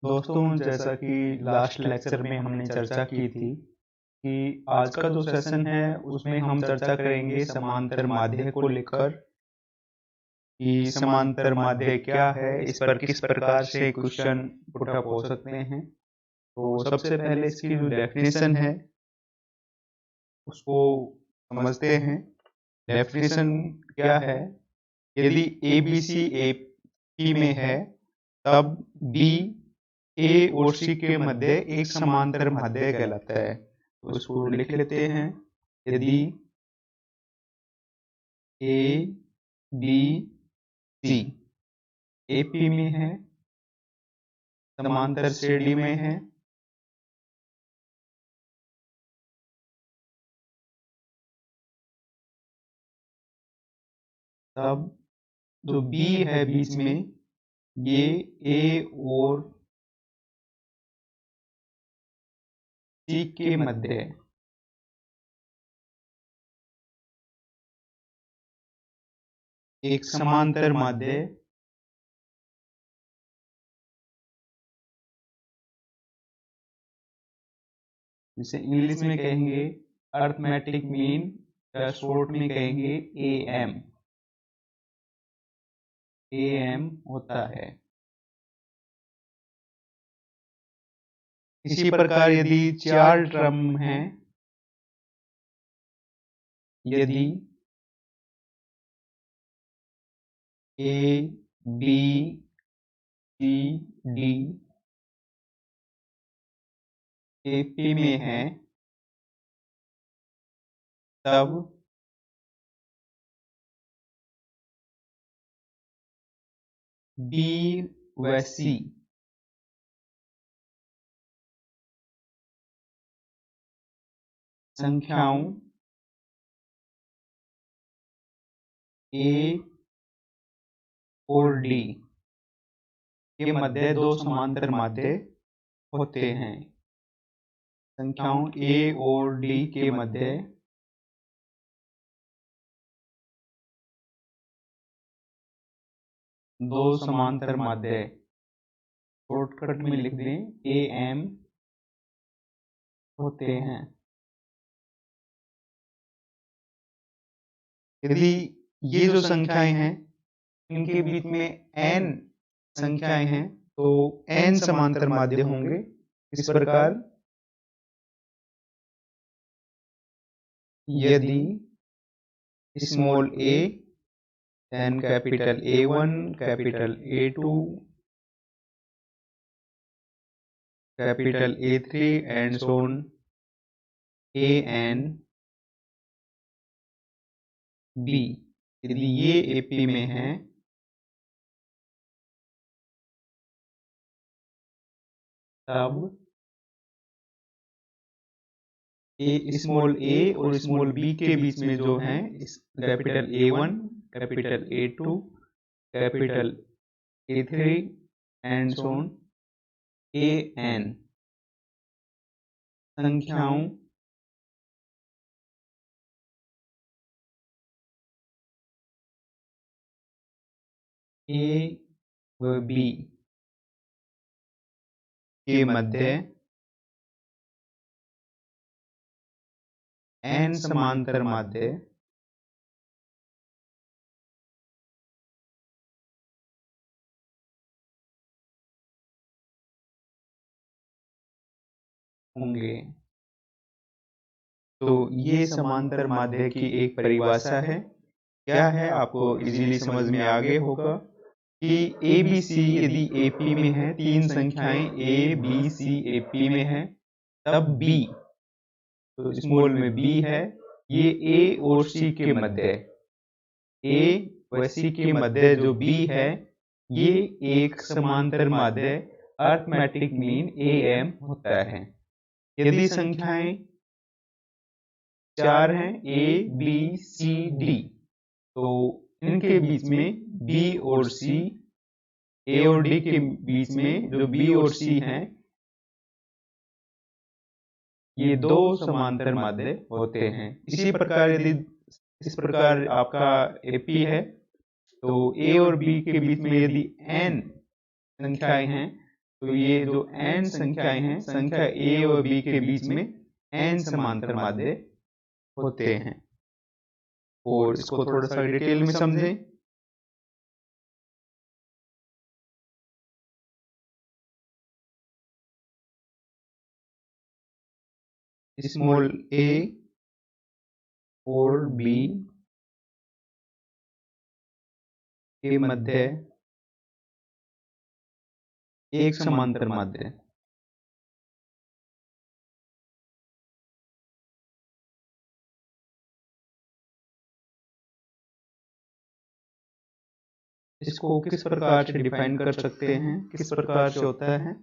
दोस्तों, जैसा कि लास्ट लेक्चर में हमने चर्चा की थी कि आज का जो सेशन है उसमें हम चर्चा करेंगे समांतर माध्य को लेकर कि समांतर माध्य क्या है, इस पर किस प्रकार से क्वेश्चन पुट अप हो सकते हैं। तो सबसे पहले इसकी जो डेफिनेशन है उसको समझते हैं। डेफिनेशन क्या है? यदि ABC AP में है तब B A और C के मध्य एक समांतर माध्य कहलाता है। तो इसको लिख लेते हैं। यदि A B C AP में है, समांतर श्रेणी में है, तब जो B है बीच में, ये A और C के मध्य एक समांतर माध्य जिसे इंग्लिश में कहेंगे अरिथमेटिक मीन या शॉर्ट में कहेंगे AM होता है। इसी प्रकार यदि चार टर्म हैं, यदि A B C D AP में है, तब B व C संख्याओं A और D के मध्य दो समांतर माध्य होते हैं। संख्याओं A और D के मध्य दो समांतर माध्य, शॉर्टकट में लिख दें AM होते हैं। यदि ये जो संख्याएं हैं इनके बीच में n संख्याएं हैं तो n समांतर माध्य होंगे। इस प्रकार यदि small a then capital A1 capital A2 capital A3 and so on AN B, यदि ये AP में है तब स्मॉल a और स्मॉल b के बीच में जो है capital A1 capital A2 capital A3 and so on AN संख्याओं A व B के मध्य n समांतर माध्य होंगे। तो ये समांतर माध्य की एक परिभाषा है। क्या है आपको इजीली समझ में आ गया होगा कि ABC यदि AP में है, तीन संख्याएं A B C AP में है, तब B तो स्मॉल में B है, ये A और C के मध्य, A व C के मध्य जो B है ये एक समांतर माध्य अरिथमेटिक मीन AM होता है। यदि संख्याएं चार हैं A B C D तो इनके बीच में B और C, A और D के बीच में जो B और C हैं ये दो समांतर माध्य होते हैं। इसी प्रकार यदि इस प्रकार आपका AP है तो A और B के बीच में यदि n संख्याएं हैं तो ये जो n संख्याएं हैं, संख्या a और b के बीच में n समांतर माध्य होते हैं। और इसको थोड़ा सा डिटेल में समझें। स्मॉल a और b के मध्य एक समांतर माध्य। इसको किस प्रकार से डिफाइन कर सकते हैं, किस प्रकार से होता है,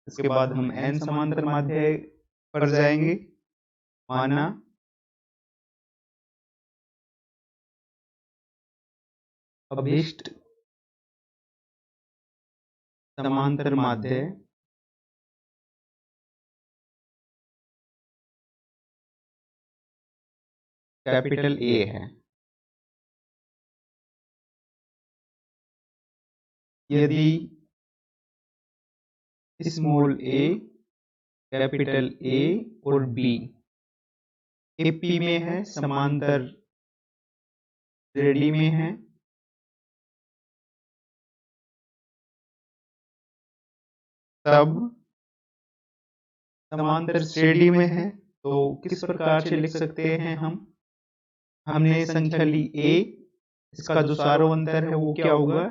इसके बाद हम n समांतर माध्य पर जाएंगे। माना अभिष्ट समांतर माध्य कैपिटल A है। यदि स्मॉल a, कैपिटल A और B AP में है, समांतर श्रेणी में है, तब समांतर श्रेणी में है तो किस प्रकार से लिख सकते हैं हम? हमने संख्या ली a, इसका जो सारो अंतर है वो क्या होगा?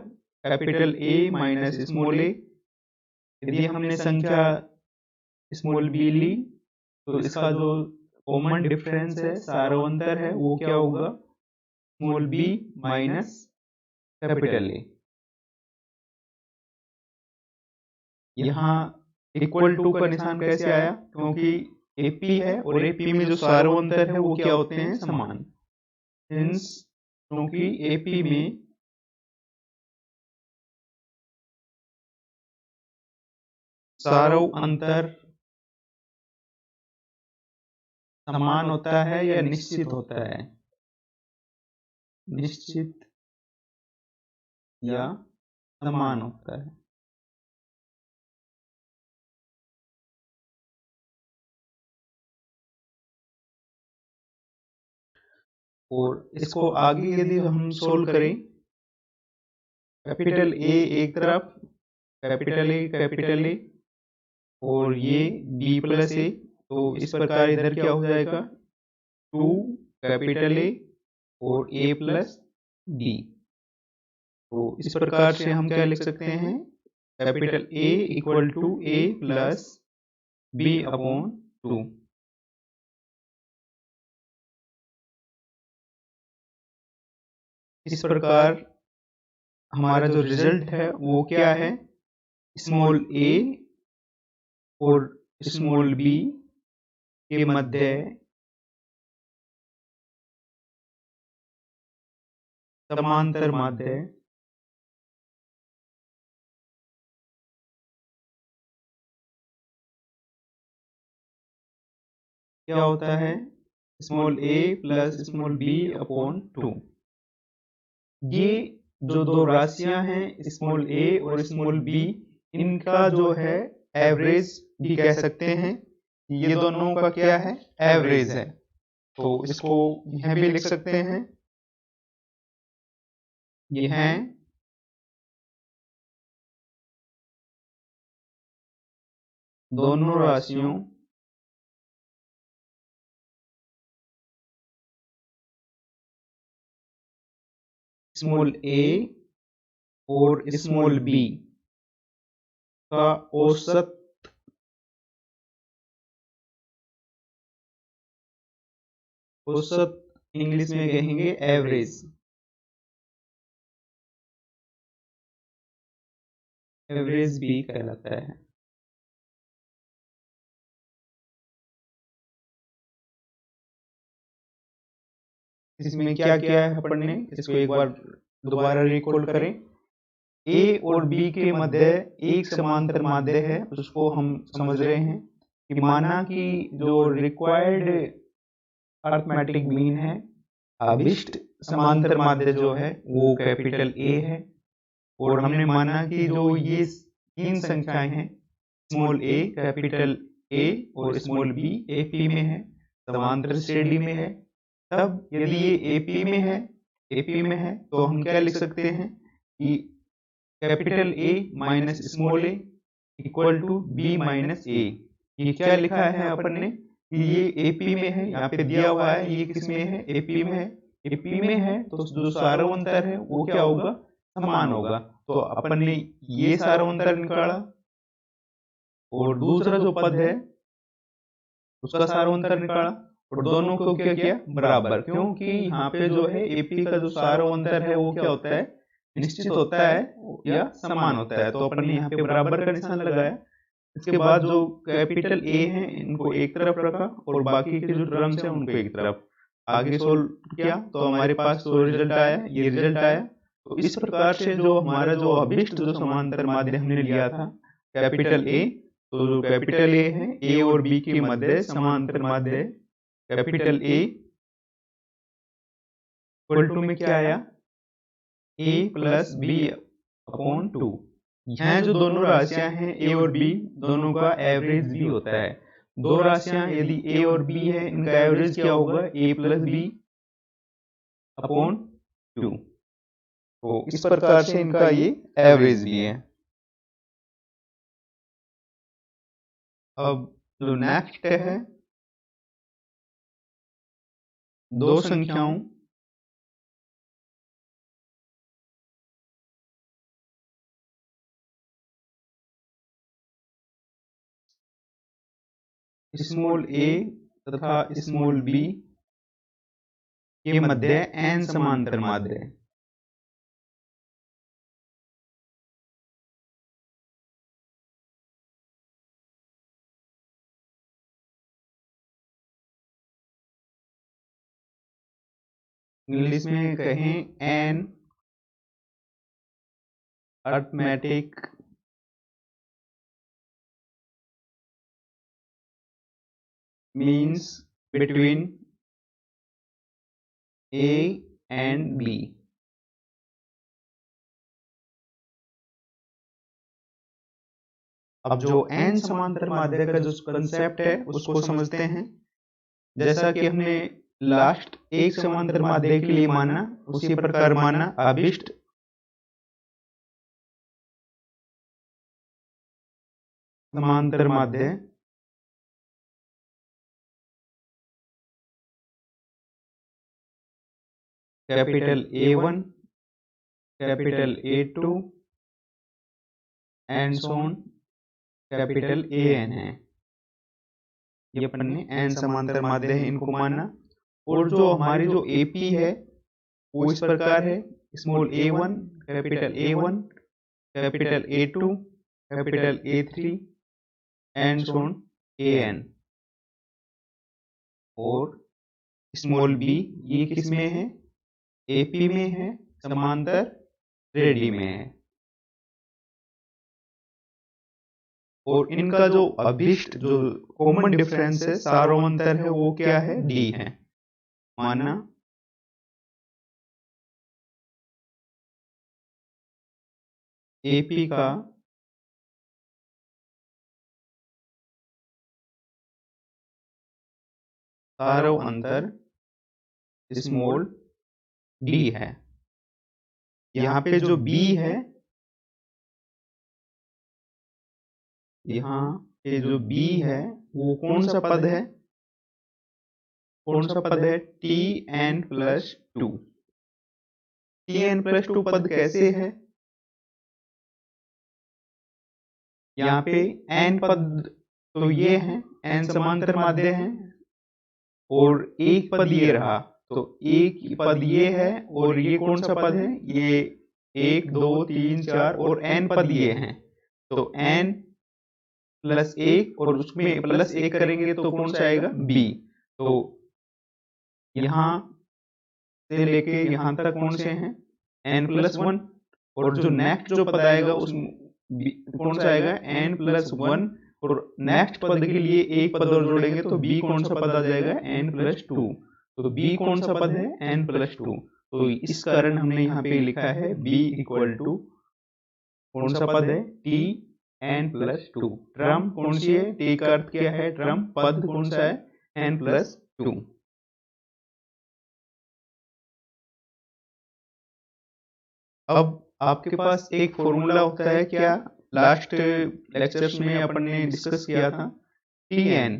Capital A minus small a। यदि हमने संख्या स्मॉल b ली तो इसका जो कॉमन डिफरेंस है, सारो अंतर है, वो क्या होगा? Small b minus capital A। यहाँ इक्वल टू का निशान कैसे आया? क्योंकि AP है और AP में जो सारो अंतर है वो क्या होते हैं? समान। Hence, क्योंकि AP में सारो अंतर समान होता है या निश्चित होता है? निश्चित या समान होता है। और इसको आगे यदि हम सोल्व करें, कैपिटल A एक तरफ, कैपिटल A और ये B प्लस A, तो इस प्रकार इधर क्या हो जाएगा? 2 कैपिटल A और A प्लस B। तो इस प्रकार से हम क्या लिख सकते हैं? Capital A equal to A plus B upon 2। इस प्रकार हमारा जो रिजल्ट है वो क्या है? स्मॉल a और स्मॉल b के मध्य समांतर माध्य क्या होता है? Small a plus small b upon 2। ये जो दो राशियां हैं, स्मॉल a और स्मॉल b, इनका जो है एवरेज भी कह सकते हैं। ये दोनों का क्या है? एवरेज है। तो इसको यहां भी लिख सकते हैं। ये हैं दोनों राशियों स्मॉल a और स्मॉल b का औसत इंग्लिश में कहेंगे एवरेज। एवरेज भी कहलाता है। इसमें क्या किया है अपन ने, इसको एक बार दोबारा रिकॉल करें। A और B के मध्य एक समांतर माध्य है, उसको हम समझ रहे हैं कि माना कि जो रिक्वायर्ड अरिथमेटिक मीन है, अभिष्ट समांतर माध्य जो है वो कैपिटल A है। और हमने माना कि जो ये तीन संख्याएं हैं, स्मॉल ए कैपिटल ए और स्मॉल बी एपी में है, समांतर श्रेणी में है, तब यदि ये एपी में है तो हम क्या लिख सकते हैं कि capital A minus small A equal to B minus A. ये क्या लिखा है अपन ने कि ये एपी में है, यहाँ पे दिया हुआ है ये किस में है, एपी में है। एपी में है तो जो सार्वंतर है वो क्या होगा, समान होगा। तो अपन ने ये सार्वंतर निकाला और दूसरा जो पद है उसका सार्वंतर निकाला और दोनों को क्या किया, बराबर, क्योंकि यहाँ पे जो है एपी का जो सार्वंतर है वो क्या होता है, निश्चित होता है या समान होता है। तो अपन ने यहाँ पे बराबर का निशान लगाया। इसके बाद जो कैपिटल ए है इनको एक तरफ रखा और बाकी के जो टर्म्स हैं उनको एक तरफ। आगे सोल्व किया तो हमारे पास जो रिजल्ट आया, ये रिजल्ट आया। तो इस प्रकार से जो हमारा जो अभिष्ट जो समांतर माध्य हमने लिया था कैपिटल ए, तो जो कैपिटल ए है ए और बी के मध्य समांतर माध्य कैपिटल ए इक्वल टू में क्या आया, ए प्लस बी अपॉन 2। यहाँ जो दोनों राशियां हैं ए और बी दोनों का एवरेज भी होता है। दो राशियां यदि ए और बी है इनका एवरेज क्या होगा, ए प्लस बी अपॉन 2। तो इस प्रकार से इनका ये एवरेज भी है। अब जो नेक्स्ट है दो संख्याओं स्मॉल ए तथा स्मॉल बी के मध्य एन समांतर माध्य है। इंग्लिश में कहें an arithmetic means between A and B. अब जो एन समांतर माध्य का जो कंसेप्ट है उसको समझते हैं। जैसा कि हमने लास्ट एक समांतर माध्य के लिए माना, उसी प्रकार माना अभिष्ट समांतर माध्य capital A1 capital A2 and so on capital AN है। ये अपन ने एन समांतर माध्य है इनको माना। और जो हमारी जो AP है वो इस प्रकार है, small A1 capital A2 capital A3 and so on AN। और स्मॉल b ये किस में है, AP में है, समांतर श्रेणी में है। और इनका जो अभिष्ट जो कॉमन डिफरेंस है सार्वंतर है वो क्या है, D है। माना AP का सार्वंतर स्मॉल d है। यहाँ पे जो B है, यहाँ पे जो B है वो कौन सा पद है, कौन सा पद है, Tn+2। Tn+2 पद कैसे है, यहाँ पे n पद तो ये है, n समांतर माध्य है और एक पद ये रहा, तो एक पद ये है और ये कौन सा पद है, ये 1 2 3 4 और n पद ये हैं। तो n+1 और उसमें +1 करेंगे तो कौन सा आएगा, b। तो यहाँ से लेके यहाँ तक कौन से हैं, n+1। और जो नेक्स्ट जो पद आएगा उस कौन सा आएगा, n+1। और नेक्स्ट पद के लिए एक पद और जोड़ेंगे तो b कौन सा पद आ जाएगा, n+2। तो b कौन सा पद है, n+2। तो इस कारण हमने यहाँ पे लिखा है b इक्वल टू कौन सा पद है, n प्लस 2। टर्म कौन सी है, टी का अर्थ क्या है, टर्म, पद कौन सा है, n प्लस 2। अब आपके पास एक फॉर्मूला होता है क्या, लास्ट लेक्चर्स में अपन ने डिस्कस किया था, टी एन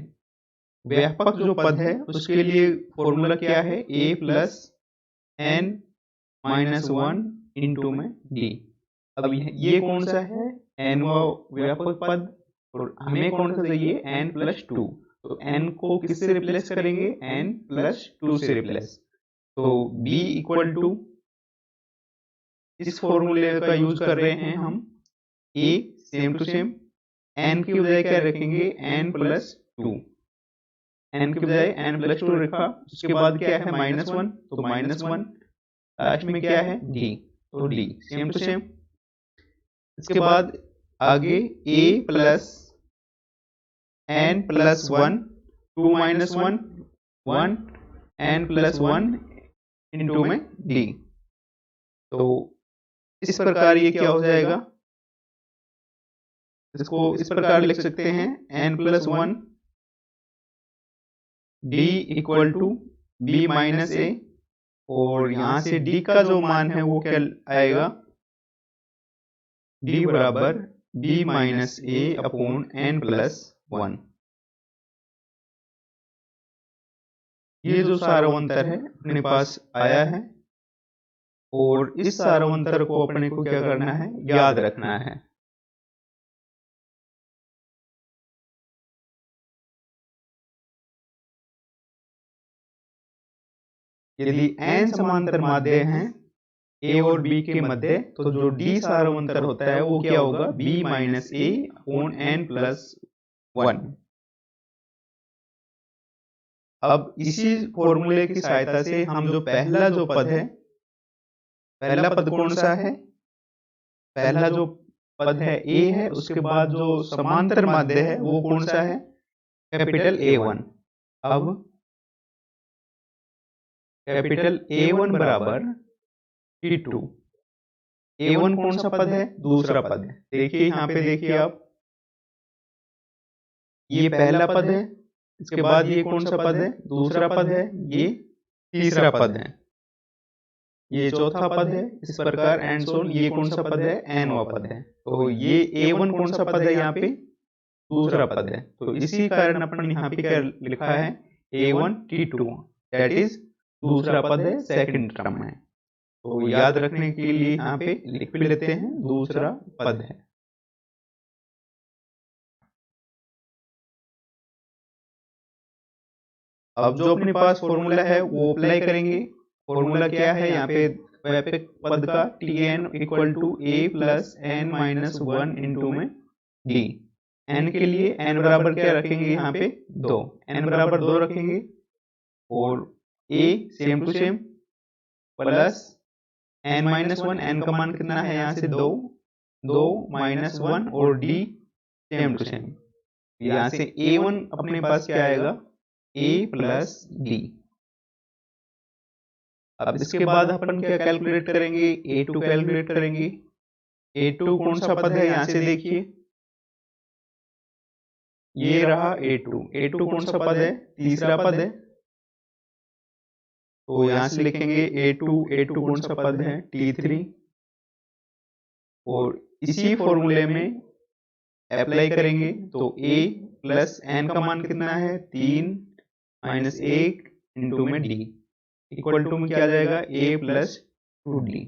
व्यापक जो पद है उसके लिए फॉर्मूला क्या है, a plus n minus 1 into में d। अब ये कौन सा है, n व्यापक पद, और हमें कौन सा चाहिए, n प्लस 2। तो n को किससे रिप्लेस करेंगे, n प्लस 2 से रिप्लेस। तो b इक्वल टू, इस फॉर्मूले का यूज कर रहे हैं हम, a same to same, n की बजाय क्या रखेंगे, n प्लस 2, n की बजाय n प्लस 2 रखा। उसके बाद क्या है, माइनस 1, तो माइनस 1, लास्ट में क्या है, d, तो d सेम टू सेम। इसके बाद आगे a plus n plus 1, 2 minus 1, 1, n plus 1 into में d। तो इस प्रकार ये क्या हो जाएगा, इसको इस प्रकार लिख सकते हैं, n plus 1 d equal to b minus A, और यहां से d का जो मान है वो क्या आएगा, d बराबर b minus A upon n plus 1। ये जो सारवंतर है अपने पास आया है, और इस सारवंतर को अपने को क्या करना है, याद रखना है। यदि n समांतर माध्य हैं a और b के मध्य, तो जो d सारवंतर होता है वो क्या होगा, b minus A upon n plus 1। अब इसी फॉर्मूले की सहायता से हम जो पहला जो पद है, पहला पद कौन सा है, पहला जो पद है a है, उसके बाद जो समांतर माध्य है वो कौन सा है, कैपिटल A1। अब कैपिटल A1 बराबर T2। A1 कौन सा पद है, दूसरा पद है। देखिए यहाँ पे देखिए आप, ये पहला पद है, इसके बाद ये कौन सा पद है, दूसरा पद है, ये तीसरा पद है, ये चौथा पद है, इस प्रकार एंड सो ऑन। ये कौन सा पद है, nवां पद है। तो ये A1 कौन सा पद है, यहाँ पे दूसरा पद है। तो इसी कारण अपन यहाँ पे क्या लिखा है, A1 T2, दैट इज दूसरा पद है, सेकंड टर्म है। तो याद रखने के लिए यहाँ पे लिख भी लेते हैं, दूसरा पद है। अब जो अपने पास फॉर्मूला है वो अप्लाई करेंगे। फॉर्मूला क्या है यहाँ पे, व्यापक पद का Tn equal to a plus n minus 1 into में d। n के लिए n बराबर क्या रखेंगे, यहाँ पे 2, n बराबर 2 रखेंगे, और a same to same plus n minus 1, n का मान कितना है यहाँ से 2, 2 माइनस 1, और d सेम टू सेम। यहाँ से a1 अपने पास क्या आएगा, a प्लस d। अब इसके बाद अपन क्या कैलकुलेट करेंगे, a2 कैलकुलेट करेंगे। a2 कौन सा पद है, यहाँ से देखिए, ये रहा a2। a2 कौन सा पद है, तीसरा पद है। तो यहाँ से लिखेंगे a2 कौन सा पद है, t3। और इसी फॉर्मूले में अप्लाई करेंगे, तो a प्लस n का मान कितना है, 3 माइनस 1 इंटू में d इक्वल टू में क्या आ जाएगा, a plus 2d,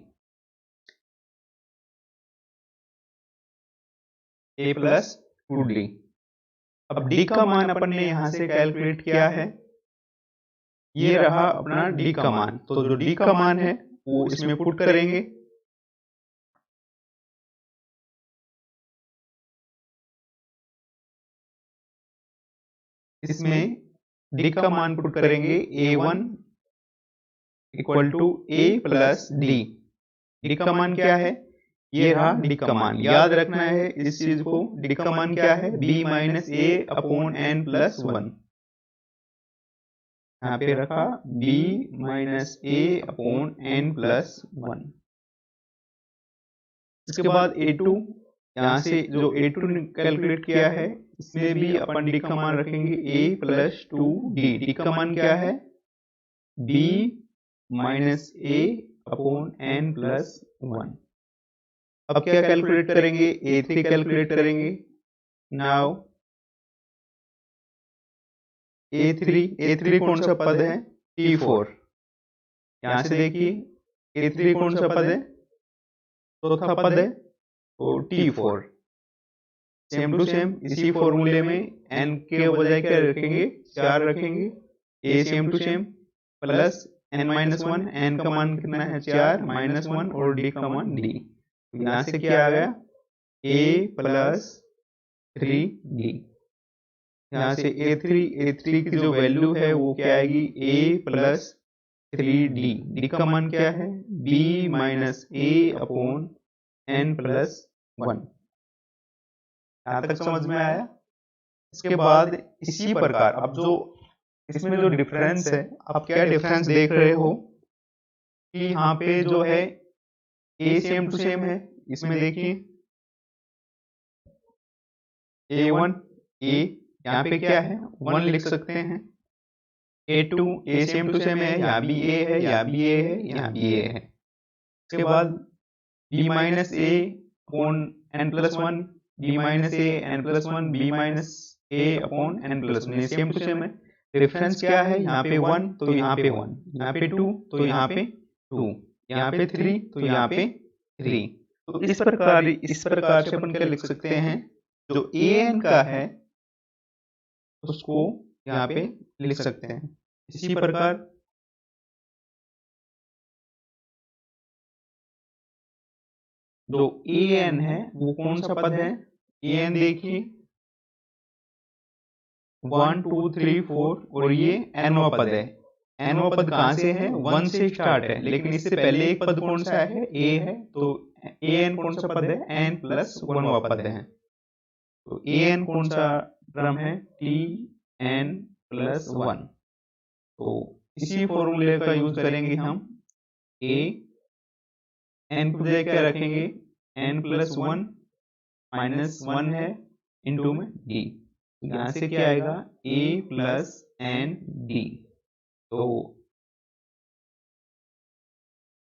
a plus 2d। अब d का मान अपन ने यहां से कैलकुलेट किया है, ये रहा अपना d का मान। तो जो d का मान है वो इसमें पुट करेंगे। इसमें d का मान पुट करेंगे, a1 equal to a plus d। d का मान क्या है, ये रहा d का मान। याद रखना है इस चीज को, d का मान क्या है, b minus A upon n plus 1। यहाँ पे रखा b minus A upon n plus 1। इसके बाद a2 यहाँ से जो A2 कैलकुलेट किया है इसमें भी अपन डी का मान रखेंगे A प्लस 2D। डी का मान क्या है? B minus A upon N plus 1। अब क्या कैलकुलेट करेंगे? A3 कैलकुलेट करेंगे। नाउ A3 कौन सा पद है? T4। यहां से देखिए A3 कौन सा पद है? चौथा पद है, तो T4। सेम टू सेम इसी फॉर्मूले में n के बजाय क्या रखेंगे? 4 रखेंगे। A same to same plus n-1, n का मान कितना है? 4 -1 और d का मान d। यहां से क्या आ गया? A plus 3d। यहाँ से A3 की जो वैल्यू है वो क्या आएगी? A plus 3D। D का मान क्या है? B minus A upon N plus 1। यहाँ तक समझ में आया? इसके बाद इसी प्रकार अब जो इसमें जो डिफरेंस है, आप क्या डिफरेंस देख रहे हो कि यहाँ पे जो है A सेम टू सेम है। इसमें देखिए A1 A, यहाँ पे क्या है? 1 लिख सकते हैं। A2 A same to same है, यहाँ भी A है, यहाँ भी A है, यहाँ भी A है। इसके बाद B minus A upon N plus 1, B minus A N plus 1, B minus A upon N plus 1, same to same है। डिफरेंस क्या है? यहाँ पे 1 तो यहाँ पे 1, यहाँ पे 2 तो यहाँ पे 2, यहाँ पे 3 तो यहाँ पे 3। तो इस प्रकार से अपन क्या लिख सकते हैं? जो AN का है उसको यहाँ पे लिख सकते हैं। इसी प्रकार जो AN है वो कौन सा पद है? AN देखिए 1 2 3 4 और ये nवा पद है। nवा पद कहां से है? 1 से स्टार्ट है, लेकिन इससे पहले एक पद कौन सा है? A है, तो AN कौन सा पद है? N प्लस 1वां पद है। तो AN कौन सा टर्म है? TN plus 1। तो इसी फॉर्मूले का यूज करेंगे हम। A n की जगह क्या रखेंगे? N प्लस 1 माइनस 1 है इंटू में D। यहां से क्या आएगा? A plus N D। तो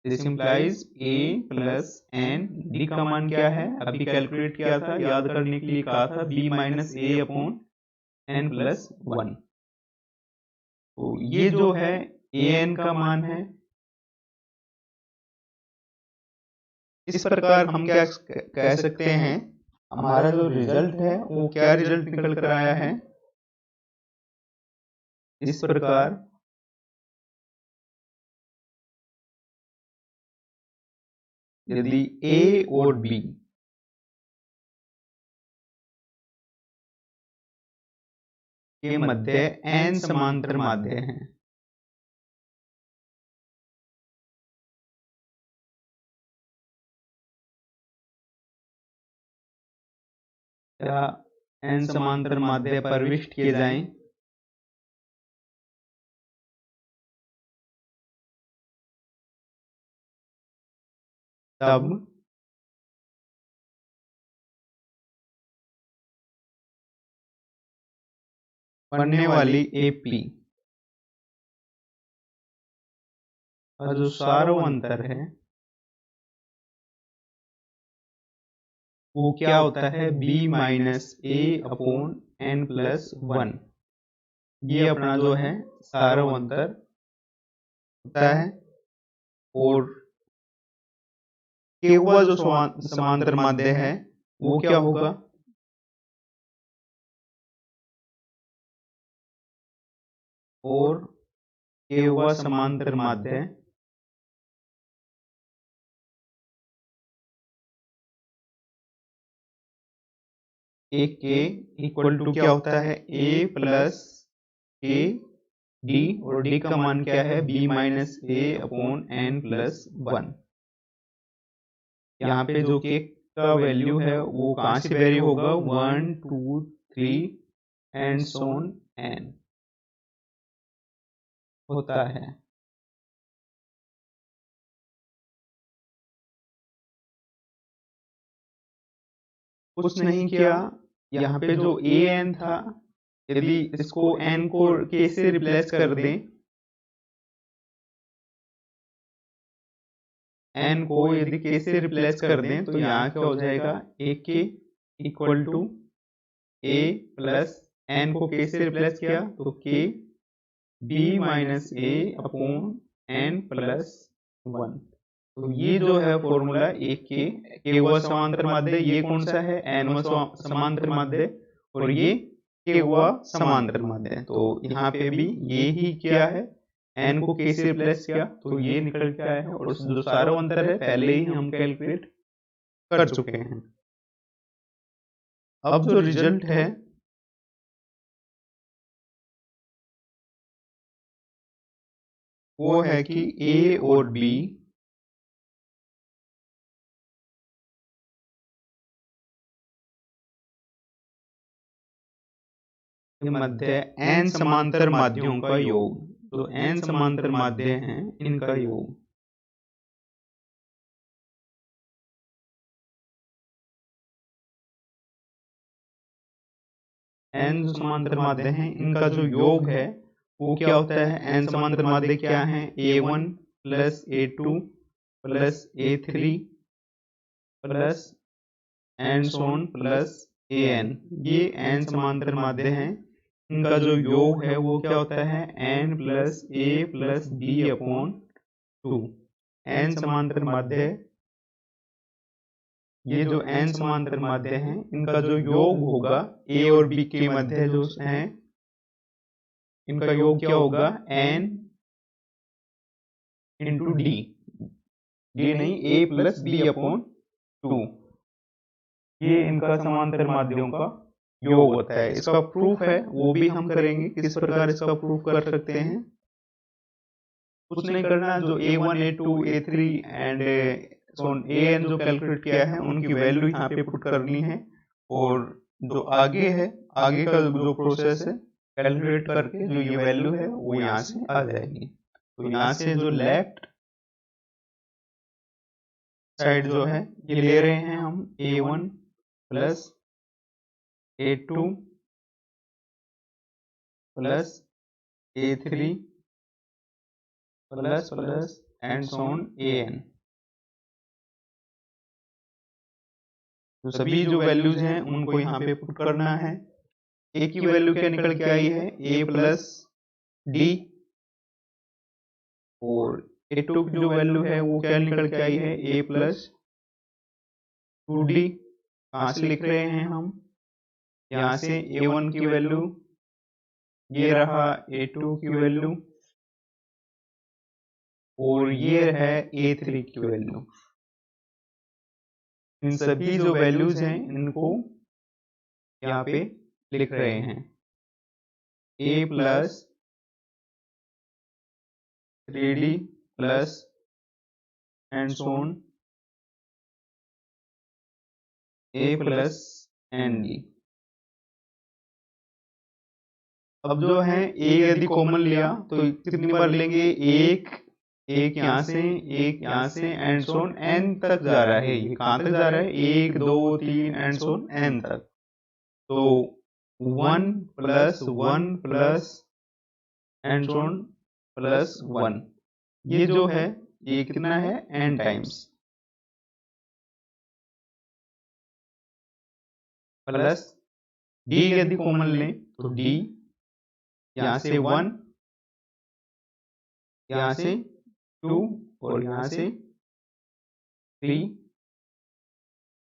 this implies A plus N D का मान क्या है? अभी कैलकुलेट किया था, याद करने के लिए कहा था, B minus A upon N plus 1। तो ये जो है AN का मान है। इस प्रकार हम क्या कह सकते हैं? हमारा जो रिजल्ट है वो क्या रिजल्ट निकल कर आया है? इस प्रकार यदि A और B के मध्य n समांतर माध्य हैं, या n समांतर माध्य प्रविष्ट किए जाएं, तब बनने वाली AP का जो सारों है वो क्या होता है? B minus A upon N plus 1। ये अपना जो है सारों होता है। और के हुआ जो समांतर माध्य है वो क्या होगा? और के हुआ समांतर माध्य ए के इक्वल टू क्या होता है? A प्लस के D, और D का मान क्या है? B minus A upon N plus 1। यहाँ पे जो के का वैल्यू है वो कहां से वेरी होगा? 1 2 3 एंड सोन n होता है। कुछ नहीं किया, यहाँ पे जो ए एन था, यदि इसको एन को के से रिप्लेस कर दें, एन को यदि के से रिप्लेस कर दें तो यहाँ क्या हो जाएगा, A K equal to A plus N को के से रिप्लेस किया तो K B minus A upon N plus one. तो ये जो है फॉर्मूला एक के हुआ समांतर माध्य, ये कौन सा है, एन हुआ समांतर माध्य, और ये के हुआ समांतर माध्य। तो यहाँ पे भी ये ही किया है, एन को के से रिप्लेस किया तो ये निकल के आया है, और जो सारा अंतर है पहले ही हम कैलकुलेट कर चुके हैं। अब जो रिजल्ट है वो है कि ए और बी के मध्य एन समांतर माध्यों का योग, तो एन समांतर माध्य हैं इनका योग। एन जो समांतर माध्य हैं इनका जो योग है वो क्या होता है, एन समांतर माध्य क्या है, A1 plus A2 plus A3 plus and Son plus AN। ये एन समांतर माध्य हैं, इनका जो योग है वो क्या होता है, n प्लस ए प्लस बी अपॉन 2। एन समांतर माध्य, ये जो एन समांतर माध्य हैं इनका जो योग होगा ए और बी के मध्य जो है, इनका योग क्या होगा, n इंटू डी, डी नहीं ए प्लस बी अपॉन 2। ये इनका समांतर माध्यों का योग होता है। इसका प्रूफ है वो भी हम करेंगे, किस प्रकार इसका प्रूफ कर सकते हैं। कुछ नहीं करना, जो A1 A2 A3 and AN जो कैलकुलेट किया है उनकी वैल्यू यहाँ पे पुट करनी है, और जो आगे है, आगे का जो प्रोसेस है कैलकुलेट करके जो ये वैल्यू है वो यहाँ से आ जाएगी। तो यहाँ से जो लेफ्ट साइड जो है ये ले रहे हैं हम A1 plus A2 plus A3 plus plus and so on AN। तो सभी जो वैल्यूज हैं उनको यहाँ पे पुट करना है। ए की वैल्यू क्या निकल के आई है, ए प्लस डी, और A2 की जो वैल्यू है वो क्या निकल के आई है, ए प्लस 2D। कहाँ से लिख रहे हैं हम, यहाँ से A1 की वैल्यू, ये रहा A2 की वैल्यू, और ये है A3 की वैल्यू। इन सभी जो वैल्यूज हैं इनको यहाँ पे लिख रहे हैं, A plus 3D plus and so on A plus N D. अब जो है ए यदि कॉमन लिया तो कितनी बार लेंगे, एक यहाँ से, एक यहाँ से एंड सोन एन तक जा रहा है। ये कहाँ तक जा रहा है, 1 2 3 एंड सोन एन तक। तो 1 प्लस एंड सोन प्लस 1, ये जो है ये कितना है, एन टाइम्स, प्लस डी यदि कॉमन लें तो डी यहाँ से 1, यहाँ से 2 और यहाँ से 3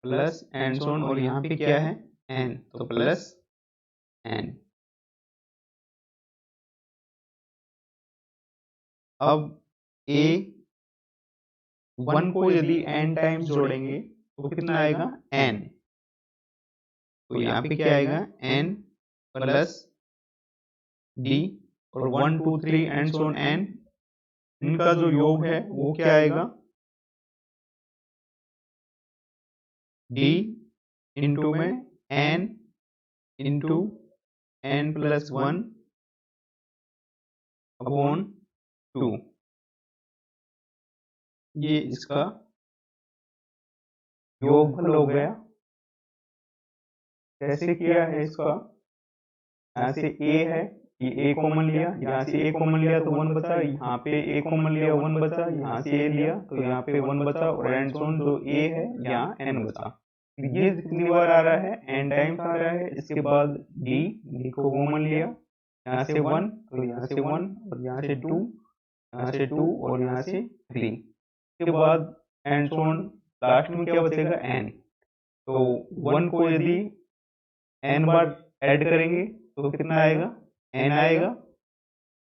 प्लस एंड सोन, और यहाँ पे क्या है, n, तो प्लस n। अब a 1 को यदि n टाइम्स जोड़ेंगे तो कितना आएगा, n। तो यहाँ पे क्या आएगा, n प्लस d, और 1 2 3 एंड सोन n, इनका जो योग है वो क्या आएगा, d इंटू में n into n plus 1 upon 2। ये इसका योगफल हो गया। कैसे किया है इसका, यहाँ से a है, ये a कॉमन लिया, यहाँ से a कॉमन लिया तो 1 बचा, यहाँ पे a कॉमन लिया 1 बचा, यहाँ से a लिया तो यहाँ पे 1 बचा, और एंड सो ऑन जो a है यहाँ n बचा। ये कितनी बार आ रहा है, n टाइम्स आ रहा है। इसके बाद d को कॉमन लिया, यहाँ से 1 तो यहाँ से 1, और यहाँ से 2, यहाँ से 2, और यहाँ से 3। इसके बाद एंड सो ऑन, लास्ट में क्या बचेगा, n। तो 1 को यदि n बार ऐड करेंगे तो कितना आएगा, n आएगा,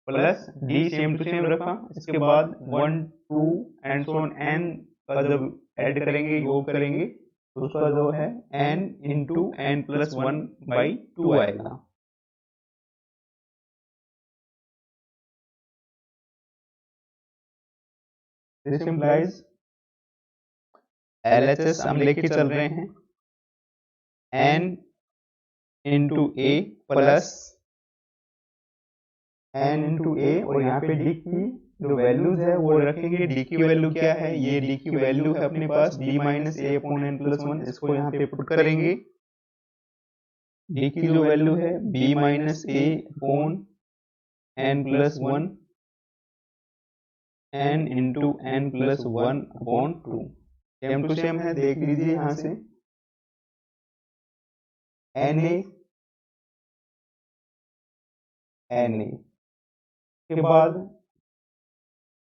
plus d same to same रखा। इसके बाद 1 2 एंड सो ऑन n का जब ऐड करेंगे, योग करेंगे, तो उसका जो है n इंटू n प्लस 1/2 आएगा। दिस इम्प्लाइज LHS हम लेके चल रहे हैं n into a plus n into a, और यहाँ पे d की जो वैल्यूज है वो रखेंगे। d की वैल्यू क्या है, ये d की वैल्यू है अपने पास d minus a upon n plus 1। इसको यहाँ पे पुट करेंगे। d की जो वैल्यू है b minus a upon n plus 1, n into n plus 1 upon 2, same to same है, देख लीजिए यहाँ से na के बाद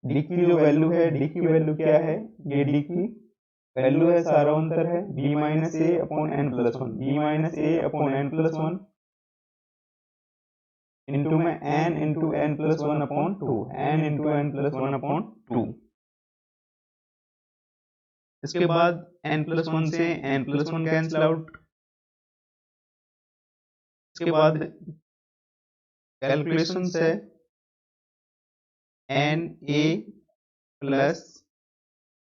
d की जो वैल्यू है, d की वैल्यू क्या है, ये d की वैल्यू है, सारा अंतर है b minus a upon n plus 1, b minus a upon n plus 1 into में n into n plus 1 upon 2, n into n plus 1 upon 2। इसके बाद n प्लस 1 से n प्लस 1 कैंसिल आउट। इसके बाद कैलकुलेशन है n a plus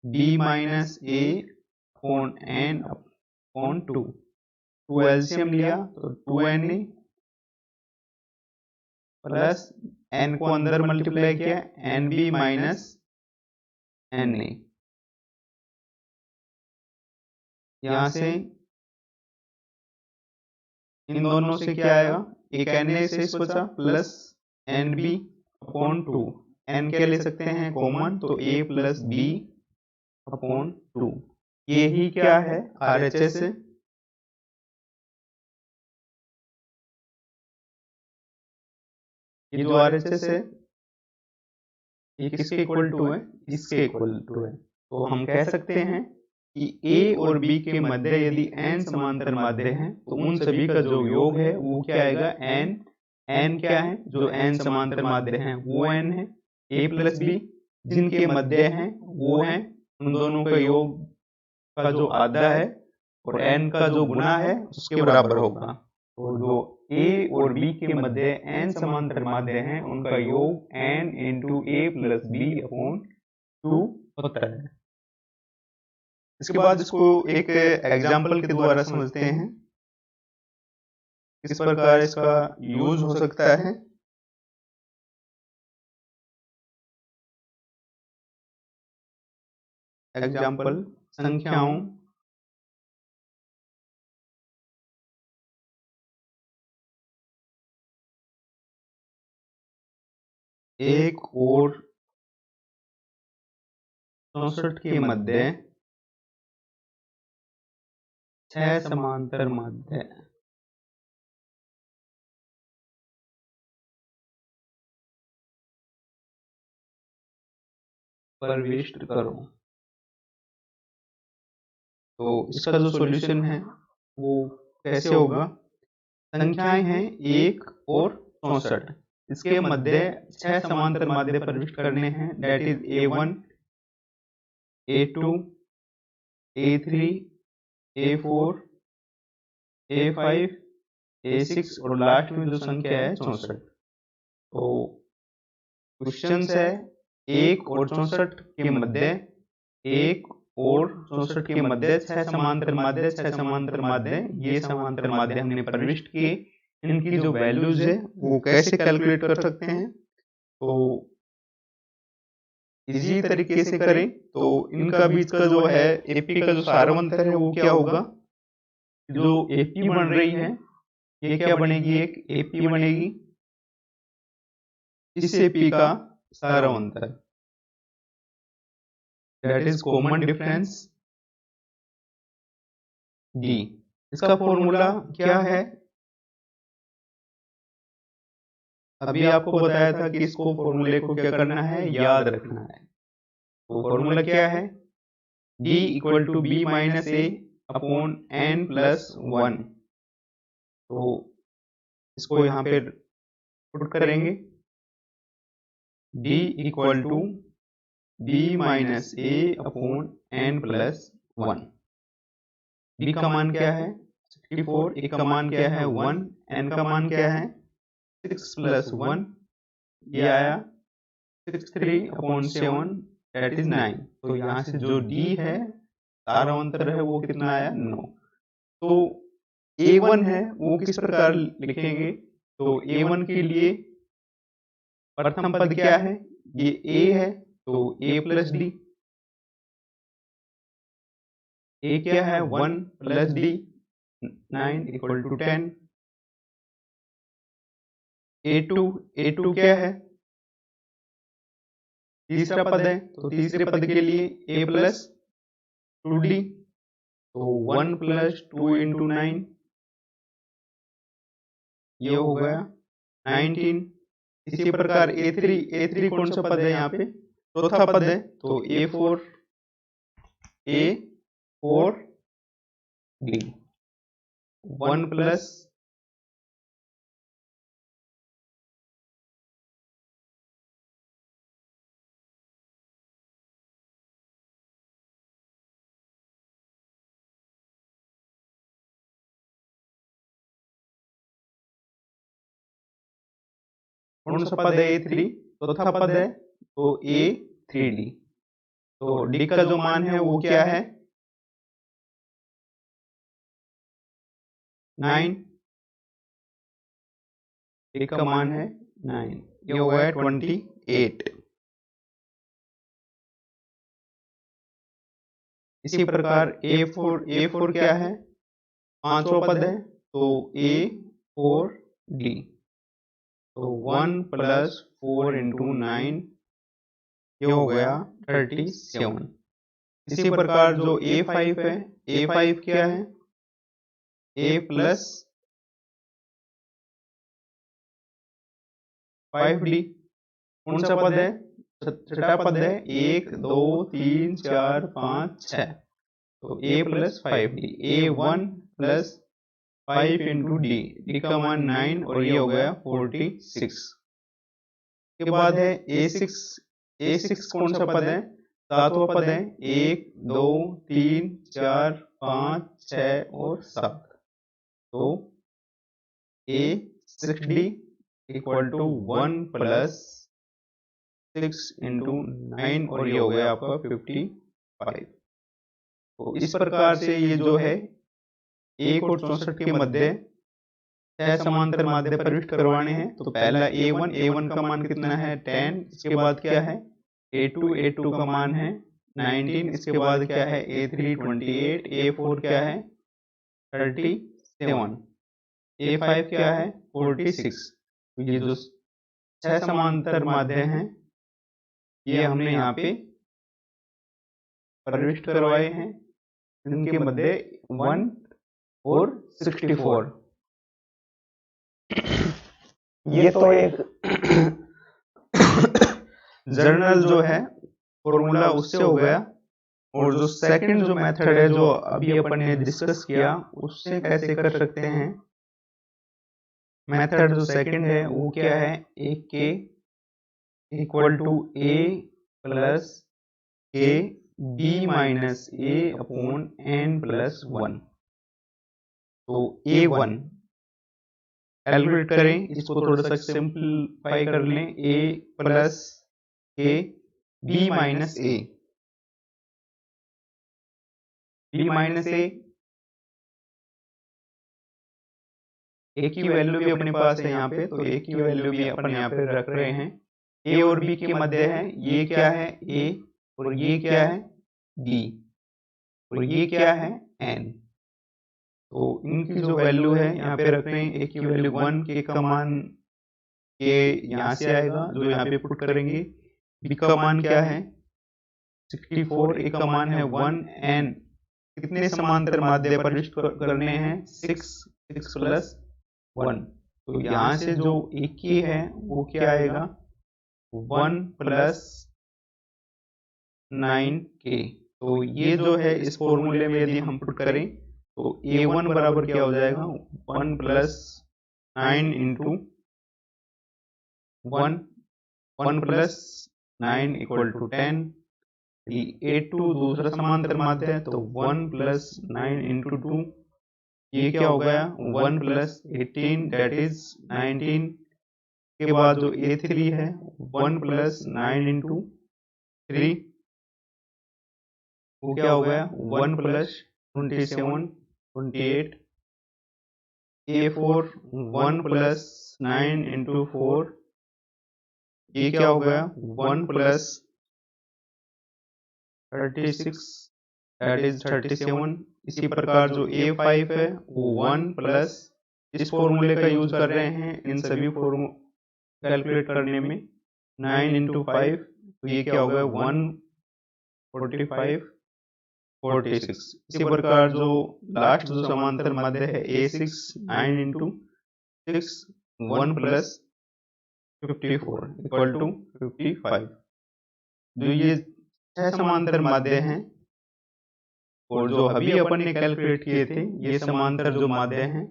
b minus a upon n upon 2, 2 LCM लिया तो 2na plus n को अंदर मल्टीप्लाई किया nb माइनस na। यहां से इन दोनों से क्या आएगा, एक na से बचा प्लस nb अपॉन 2, n क्या ले सकते हैं कॉमन, तो a प्लस b अपॉन 2। ये ही क्या है, RHS है। ये जो RHS है ये किसके इक्वल टू है, इसके इक्वल टू है। तो हम कह सकते हैं कि A और B के मध्य यदि n समांतर माध्य हैं तो उन सभी का जो योग है वो क्या आएगा, n क्या है, जो n समांतर माध्य हैं वो n है, A प्लस B जिनके मध्य हैं वो हैं, उन दोनों का योग का जो आधा है और n का जो गुना है उसके बराबर होगा। तो जो A और B के मध्य n समांतर माध्य हैं उनका योग n into a plus b upon 2 होता है। इसके बाद इसको एक एग्जाम्पल के द्वारा समझते हैं, किस प्रकार इसका यूज हो सकता है। एग्जाम्पल, संख्याओं एक और 64 के मध्य 6 समांतर माध्य प्रविष्ट करो। तो इसका जो सॉल्यूशन है वो कैसे होगा, संख्याएं हैं 1 और 64, इसके मध्य 6 समांतर माध्य प्रविष्ट करने हैं, that is A1 A2 A3 A4 A5 A6 और लास्ट में जो संख्या है 64। तो क्वेश्चन है 1 और 64 के मध्य 1 और 64 के मध्य 6 समांतर माध्य 6 समांतर माध्य, ये समांतर माध्य हमने प्रविष्ट किए, इनकी जो वैल्यूज है वो कैसे कैलकुलेट कर सकते हैं। तो इसी तरीके से करें तो इनका बीच का जो है एपी का जो सारवंतर है वो क्या होगा, जो AP बन रही है ये क्या बनेगी, एक AP बनेगी। इस AP का सारा अंतर, that is common difference D। इसका फॉर्मूला क्या है, अभी आपको बताया था कि इसको फॉर्मूले को क्या करना है, याद रखना है। तो फॉर्मूला क्या है, D equal to B minus A upon N plus 1। तो इसको यहाँ पे पुट करेंगे, D equal to B minus A upon N plus 1। B का मान क्या है 64, A का मान क्या है 1, N का मान क्या है 6 प्लस 1, ये आया 63 अपॉन 7, दैट इज 9। तो यहाँ से जो D है सारा अंतर है वो कितना आया 9। तो A1 है वो किस प्रकार लिखेंगे, तो A1 के लिए प्रथम पद क्या है, ये A है तो A प्लस D, A क्या है 1 plus D 9 equal to 10। A2 क्या है, तीसरा पद है तो तीसरे पद के लिए A प्लस 2D, तो 1 प्लस 2 इंटू 9, ये हो गया 19। इसी प्रकार A3 कौन सा पद है यहाँ पे, चौथा पद है तो A4 D 1 प्लस कौन सा पद है A3, चौथा पद है तो A3D। तो D का जो मान है वो क्या है 9, D का मान है 9, ये हो गया 28। इसी प्रकार A4 क्या है, पांचवा पद है तो A4D, तो 1 प्लस 4 इंटू 9, ये हो गया 37। इसी प्रकार जो A5 है, A5 क्या है A प्लस 5D, कौन सा पद है, छठा पद है 1 2 3 4 5 6, तो A plus 5D, A1 plus 5 into D का मान 9 और ये हो गया 46। के बाद है A6 कौन सा पद है, सातवां पद है 1 2 3 4 5 6 और 7, तो A6D equal to 1 plus 6 into 9 और ये हो गया आपका 55। तो इस प्रकार से ये जो है 1 और 64 के मध्य 6 समांतर माध्य प्रविष्ट करवाने हैं। तो पहला A1 का मान कितना है 10, इसके बाद क्या है A2 का मान है 19, इसके बाद क्या है A3 28, A4 क्या है 37, A5 क्या है 46। तो ये जो 6 समांतर माध्य हैं ये हमने यहाँ पे प्रविष्ट करवाए हैं, इनके मध्य 1 और 64। ये तो एक जर्नल जो है फॉर्मूला उससे हो गया, और जो सेकंड जो मेथड है जो अभी अपन ने डिस्कस किया उससे कैसे कर सकते हैं। मेथड जो सेकंड है वो क्या है, एक के इक्वल टू A प्लस के B minus A upon N plus 1। तो A1 कैलकुलेट करें, इसको थोड़ा सा सिंपलीफाई कर लें, A प्लस के B minus A, B minus A की वैल्यू भी अपने पास है यहाँ पे, तो A की वैल्यू भी अपन यहाँ पे रख रहे हैं। A और B के मध्य है, ये क्या है A और ये क्या है B और ये क्या है N। तो इनकी जो वैल्यू है यहाँ पे रख रहे हैं, ए की वैल्यू 1, के का मान के यहाँ से आएगा जो यहाँ पे पुट करेंगे। बी का मान क्या है 64, ए का मान है 1, एन कितने समांतर माध्य प्रविष्ट करने हैं 6, 6 प्लस 1। तो यहाँ से जो ए की है वो क्या आएगा 1 प्लस 9k। तो ये जो है इस फॉर्मूले में यदि हम पुट करें तो a1 बराबर क्या हो जाएगा 1 plus 9 into 1 plus 9 equal to 10। a2 दूसरा समांतर माध्य है तो 1 प्लस 9 इंटू 2, ये क्या हो गया 1 प्लस 18 दैट इज 19। के बाद जो a3 है 1 प्लस 9 इंटू 3, वो क्या हो गया 1 प्लस 27 28। a4 1 प्लस 9 इंटू 4, ये क्या हो गया 1 प्लस 36 दैट इज 37। इसी प्रकार जो a5 है वो 1 प्लस, इस फॉर्मूले का यूज कर रहे हैं इन सभी फॉर्मू कैलकुलेट करने में, 9 इंटू 5, तो ये क्या हो गया 145 46। इसी प्रकार जो लास्ट जो समांतर माध्य है a6 9 into 6 1 plus 54 equal to 55। जो ये 6 समांतर माध्य हैं और जो अभी अपन ने कैलकुलेट किए थे ये समांतर जो माध्य हैं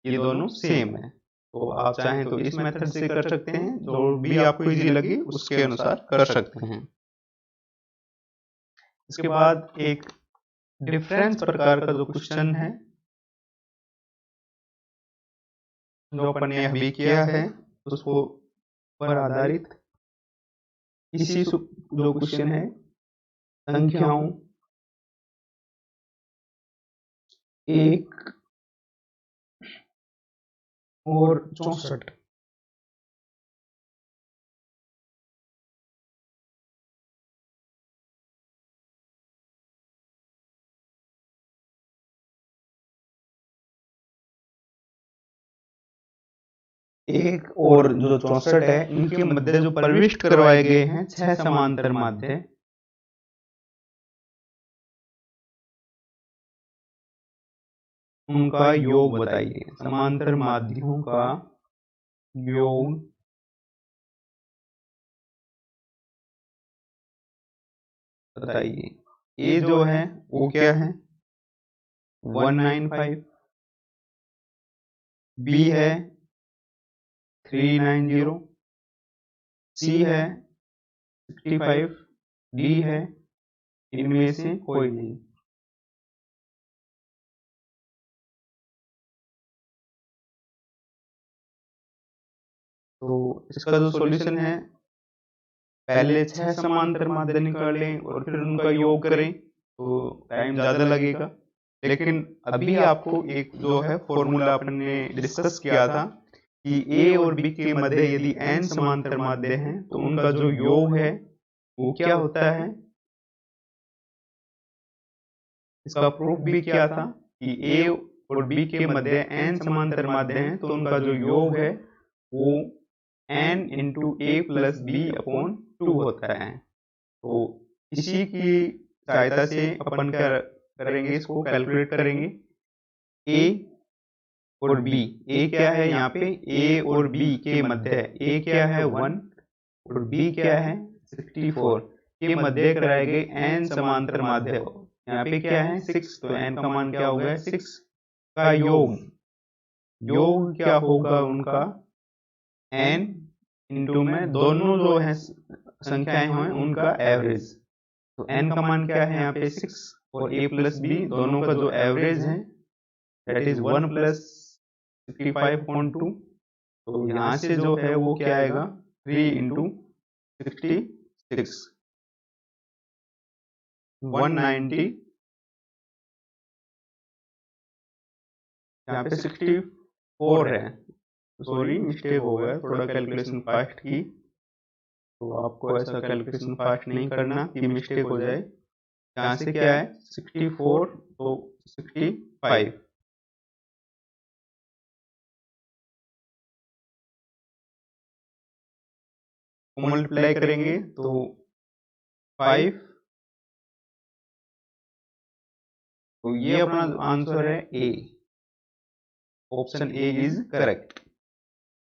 ये दोनों सेम है। तो आप चाहें तो इस मेथड से कर सकते हैं, जो भी आपको इजी लगे उसके अनुसार कर सकते हैं। इसके बाद एक डिफरेंस प्रकार का जो क्वेश्चन है जो अपन ने अभी किया है उसको पर आधारित इसी जो क्वेश्चन है संख्याओं 1 और 64। एक और जो 64 है इनके मध्य जो प्रविष्ट करवाए गए हैं 6 समांतर माध्य, उनका योग बताइए। समांतर माध्यों का योग बताइए। ए जो है वो क्या है 195, बी है 390, सी है 65, डी है इनमें से कोई नहीं। तो इसका जो सॉल्यूशन है पहले 6 समांतर माध्य निकालें और फिर उनका योग करें तो टाइम ज्यादा लगेगा। लेकिन अभी आपको एक जो है फॉर्मूला अपन ने डिस्कस किया था कि ए और बी के मध्य यदि n समांतर माध्य हैं तो उनका जो योग है वो क्या होता है। इसका प्रूफ भी किया था कि ए और बी के मध्य n समांतर माध्य हैं तो उनका जो योग है वो n इंटू ए प्लस बी अपॉन 2 होता है। तो इसी की सहायता से अपन क्या करेंगे, इसको कैलकुलेट करेंगे। ए और बी, ए क्या है यहाँ पे ए और बी के मध्य, ए क्या है 1 और बी क्या है 64 के मध्य कराए गए n समांतर माध्य, यहाँ पे क्या है 6, तो n का मान क्या हो गया 6 का योग, योग क्या होगा उनका n इंटू में दोनों जो है संख्याएं हैं उनका एवरेज। तो n का मान क्या है यहाँ पे 6 और a प्लस b दोनों का जो एवरेज है दैट इज 1 प्लस 65.2। तो यहाँ से जो है वो क्या आएगा 3 इंटू 66 190, यहाँ पे 64 है, सॉरी मिस्टेक हो गया, थोड़ा कैलकुलेशन फास्ट की, तो आपको ऐसा कैलकुलेशन फास्ट नहीं करना कि मिस्टेक हो जाए। यहाँ से क्या है 64 तो 65 को मल्टीप्लाई करेंगे तो 5, तो ये अपना आंसर है ए, ऑप्शन ए इज करेक्ट।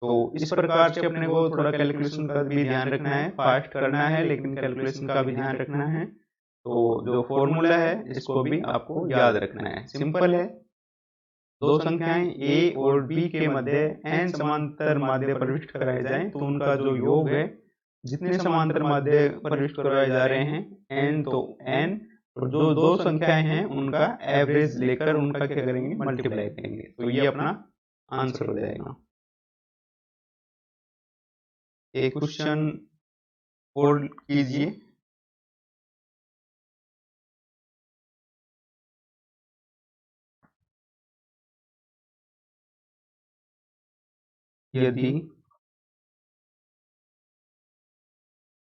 तो इस प्रकार से अपने को थोड़ा कैलकुलेशन का भी ध्यान रखना है, फास्ट करना है लेकिन कैलकुलेशन का भी ध्यान रखना है। तो जो फॉर्मूला है इसको भी आपको याद रखना है, सिंपल है। दो संख्याएं ए और बी के मध्य n समांतर माध्य प्रविष्ट कराए जाएं तो उनका जो योग है, जितने समांतर माध्य प्रविष्ट करवाए जा रहे हैं n, तो n, और जो दो संख्याएं हैं उनका एवरेज लेकर उनका क्या करेंगे, मल्टीप्लाई करेंगे। तो ये अपना आंसर हो जाएगा। एक क्वेश्चन और कीजिए। यदि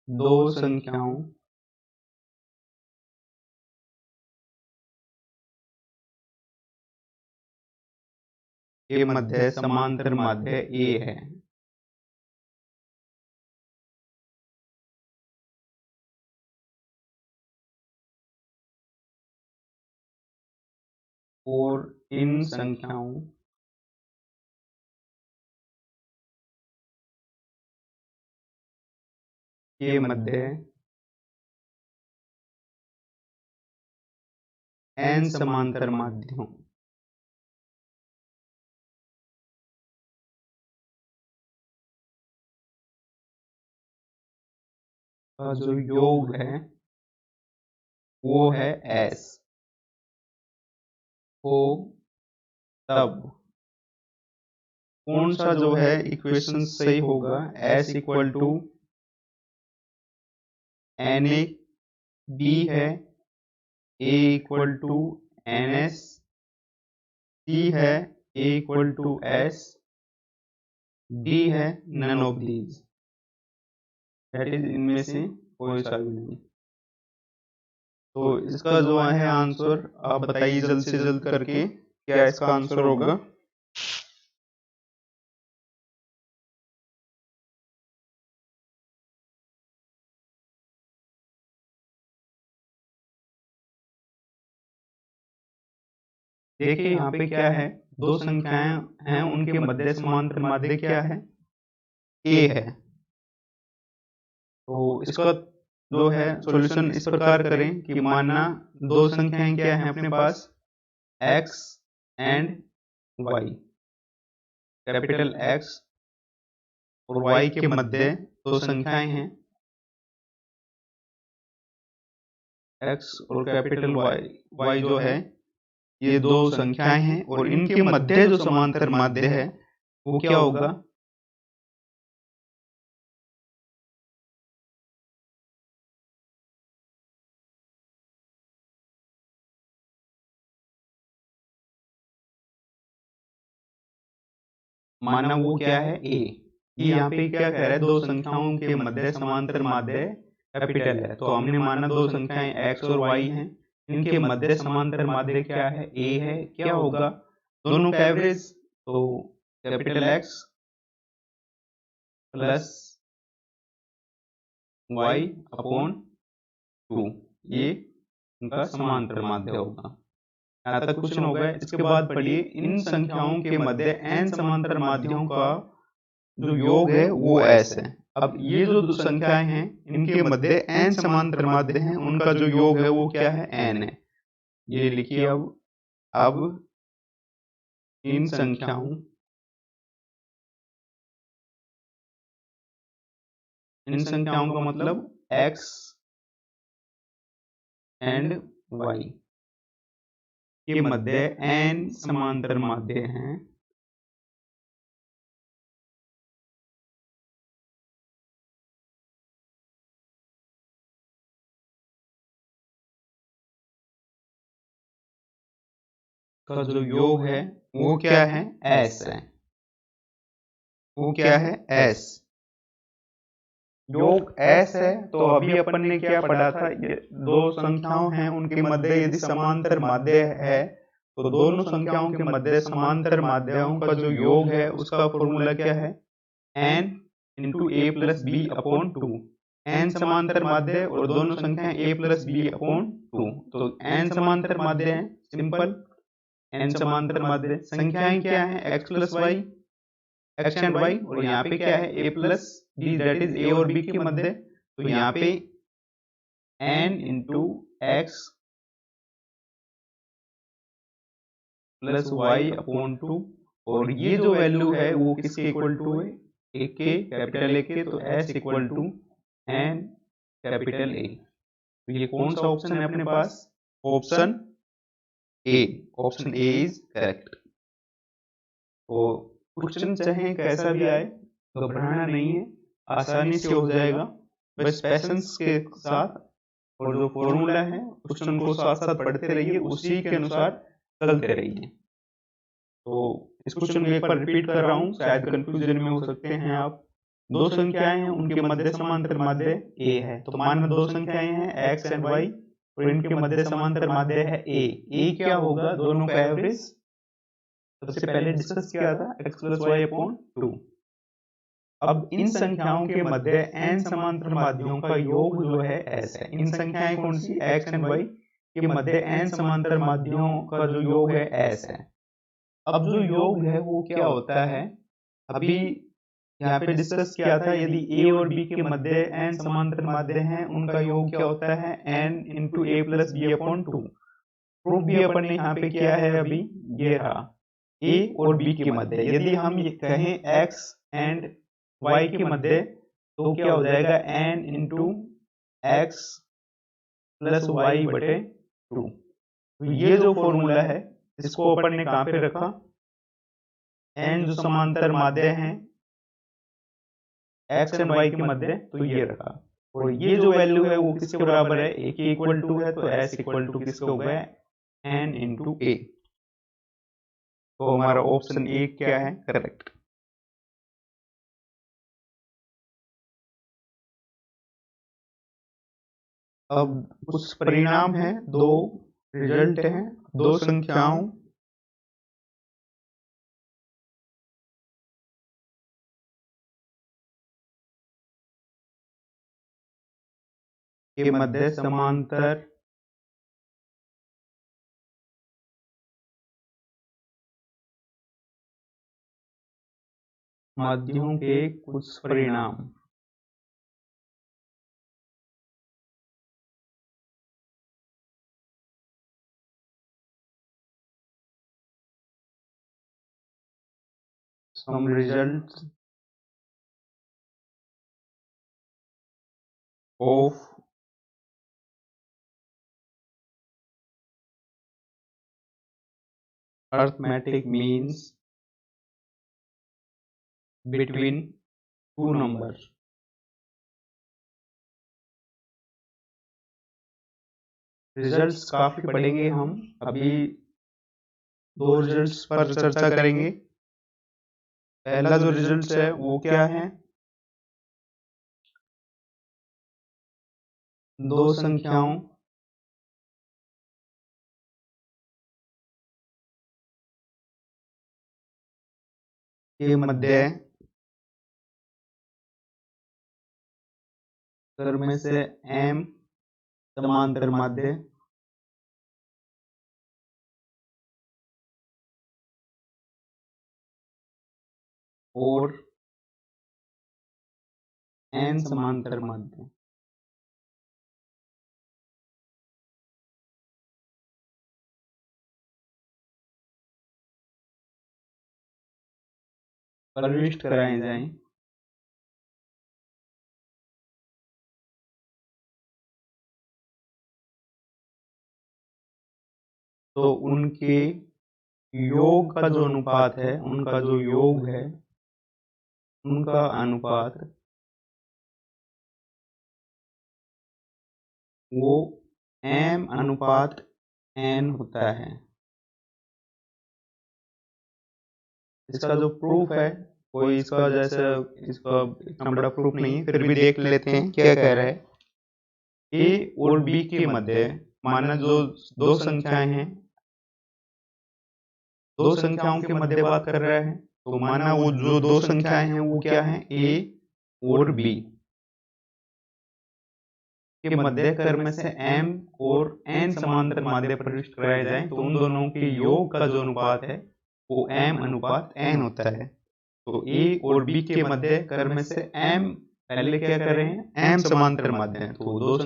दो संख्याओं के मध्य समांतर माध्य ए है, और इन संख्याओं के मध्य n समांतर माध्यों का जो योग है वो है s, हो तब कौन सा जो है इक्वेशन सही होगा, s equal to N A B है, a equal to N S, C है a equal to s, D है none of these, that is इनमें से कोई सा भी नहीं। तो इसका जो है आंसर आप बताइए जल्द से जल्द करके, क्या इसका आंसर होगा। देखिए यहाँ पे क्या है, दो संख्याएं हैं उनके मध्य समांतर माध्य क्या है, ए है। तो इसका जो है सॉल्यूशन इस प्रकार करें कि मानना दो संख्याएं क्या हैं अपने पास, x and y, capital x और y के मध्य दो संख्याएं हैं, x और कैपिटल y जो है ये दो संख्याएं हैं, और इनके मध्य जो समांतर माध्य है वो क्या होगा, माना वो क्या है ए। ये यहाँ पे क्या कह रहा है, दो संख्याओं के मध्य समांतर माध्य कैपिटल है, तो हमने माना दो संख्याएं x और y हैं, इनके मध्य समांतर माध्य क्या है, a है। क्या होगा दोनों का एवरेज, तो capital X plus y upon 2, ये उनका समांतर माध्य होगा। यहाँ तक क्वेश्चन हो गया। इसके बाद पढ़िए, इन संख्याओं के मध्य n समांतर माध्यों का जो योग है वो s है। अब ये जो संख्याएं हैं इनके मध्य n समांतर माध्य हैं, उनका जो योग है वो क्या है, n है। ये लिखिए। अब इन संख्याओं का मतलब x एंड y के मध्य n समांतर माध्य हैं, का जो योग है वो क्या है, s है। वो क्या है, s, योग s है। तो अभी अपन ने क्या पढ़ा था, ये दो संख्याओं हैं उनके मध्य यदि समांतर माध्य है तो दोनों संख्याओं के मध्य समांतर माध्यों का जो योग है उसका फॉर्मूला क्या है, n इंटू ए प्लस बी अपॉन 2। एन समांतर माध्य है और दोनों संख्याएं a प्लस बी अपॉन 2, तो एन समांतर माध्य है, सिंपल एन समांतर माध्य। संख्याएं क्या है, x plus Y, X and Y, और यहाँ पे क्या है a plus B, that is a और b के मध्य। तो यहाँ पे n into X plus Y upon 2, और ये जो वैल्यू है वो किसके इक्वल टू है, ए के, कैपिटल ए के, तो s equal to N capital A. तो ये कौन सा ऑप्शन है अपने पास, option A, option A is correct. तो क्वेश्चन चाहे कैसा भी आए घबराना नहीं है, आसानी से हो जाएगा, बस पैशंस के साथ, और जो फॉर्मूला है क्वेश्चन को साथ साथ पढ़ते रहिए, उसी के अनुसार चलते रहिए। तो इस क्वेश्चन को एक बार रिपीट कर रहा हूँ, शायद कंफ्यूजन में हो सकते हैं आप। दो संख्याएं हैं, उनके मध्य समांतर माध्य ए है, तो मानना दो संख्याएं हैं एक्स एंड वाई और इनके मध्य समांतर माध्य है ए क्या होगा, दोनों का एवरेज सबसे पहले डिस्कस किया था, x प्लस वाई अपॉन 2। अब इन संख्याओं के मध्य n समांतर माध्यों का योग जो है s है। इन संख्याएं कौन सी, x एंड y के मध्य n समांतर माध्यों का जो योग है s है। अब जो योग है वो क्या होता है, अभी यहाँ पे डिस्कस किया था, यदि a और b के मध्य n समांतर माध्य हैं, उनका योग क्या होता है, n इंटू ए प्लस बी अपॉन 2। प्रूफ भी अपन ने यहाँ पे किया है, अभी ये रहा a और b के मध्य। यदि हम ये कहें x एंड y के मध्य, तो क्या हो जाएगा, n into X plus Y बटे 2। तो ये जो फॉर्मूला है इसको अपन ने कहां पे रखा, n जो समांतर माध्य हैं x एंड y के मध्य, तो ये रखा, और ये जो वैल्यू है वो किसके बराबर है, a के इक्वल टू है, तो s इक्वल टू किसके हो गया, n इंटू ए। तो हमारा ऑप्शन ए क्या है, करेक्ट। अब कुछ परिणाम है, दो रिजल्ट हैं, दो संख्याओं के मध्य समांतर माध्यों के कुछ परिणाम। Some results of arithmetic means between two numbers। Results काफी पढ़ेंगे हम, अभी दो रिजल्ट्स पर चर्चा करेंगे। पहला जो रिजल्ट है वो क्या है, दो संख्याओं के मध्य में से m समांतर माध्य और n समांतर माध्य। प्रविष्ट कराए जाएं। तो उनके योग का जो अनुपात है, उनका जो योग है, उनका अनुपात वो m अनुपात n होता है। इसका जो प्रूफ है, कोई इसका जैसे इसका इतना बड़ा प्रूफ नहीं है, फिर भी देख लेते हैं क्या कह रहा है। a और b के मध्य, माना जो दो संख्याएं हैं, दो संख्याओं के मध्य बात कर रहा है, तो माना वो जो दो संख्याएं हैं वो क्या है, a और बी के मध्य क्रम से m और n समांतर माध्य प्रविष्ट कराए जाएं तो उन दोनों के योग का जो अनुपात है वो m अनुपात n होता है। तो a और b के मध्य क्रम से m पहले क्या कर रहे हैं, m समांतर माध्य हैं तो दो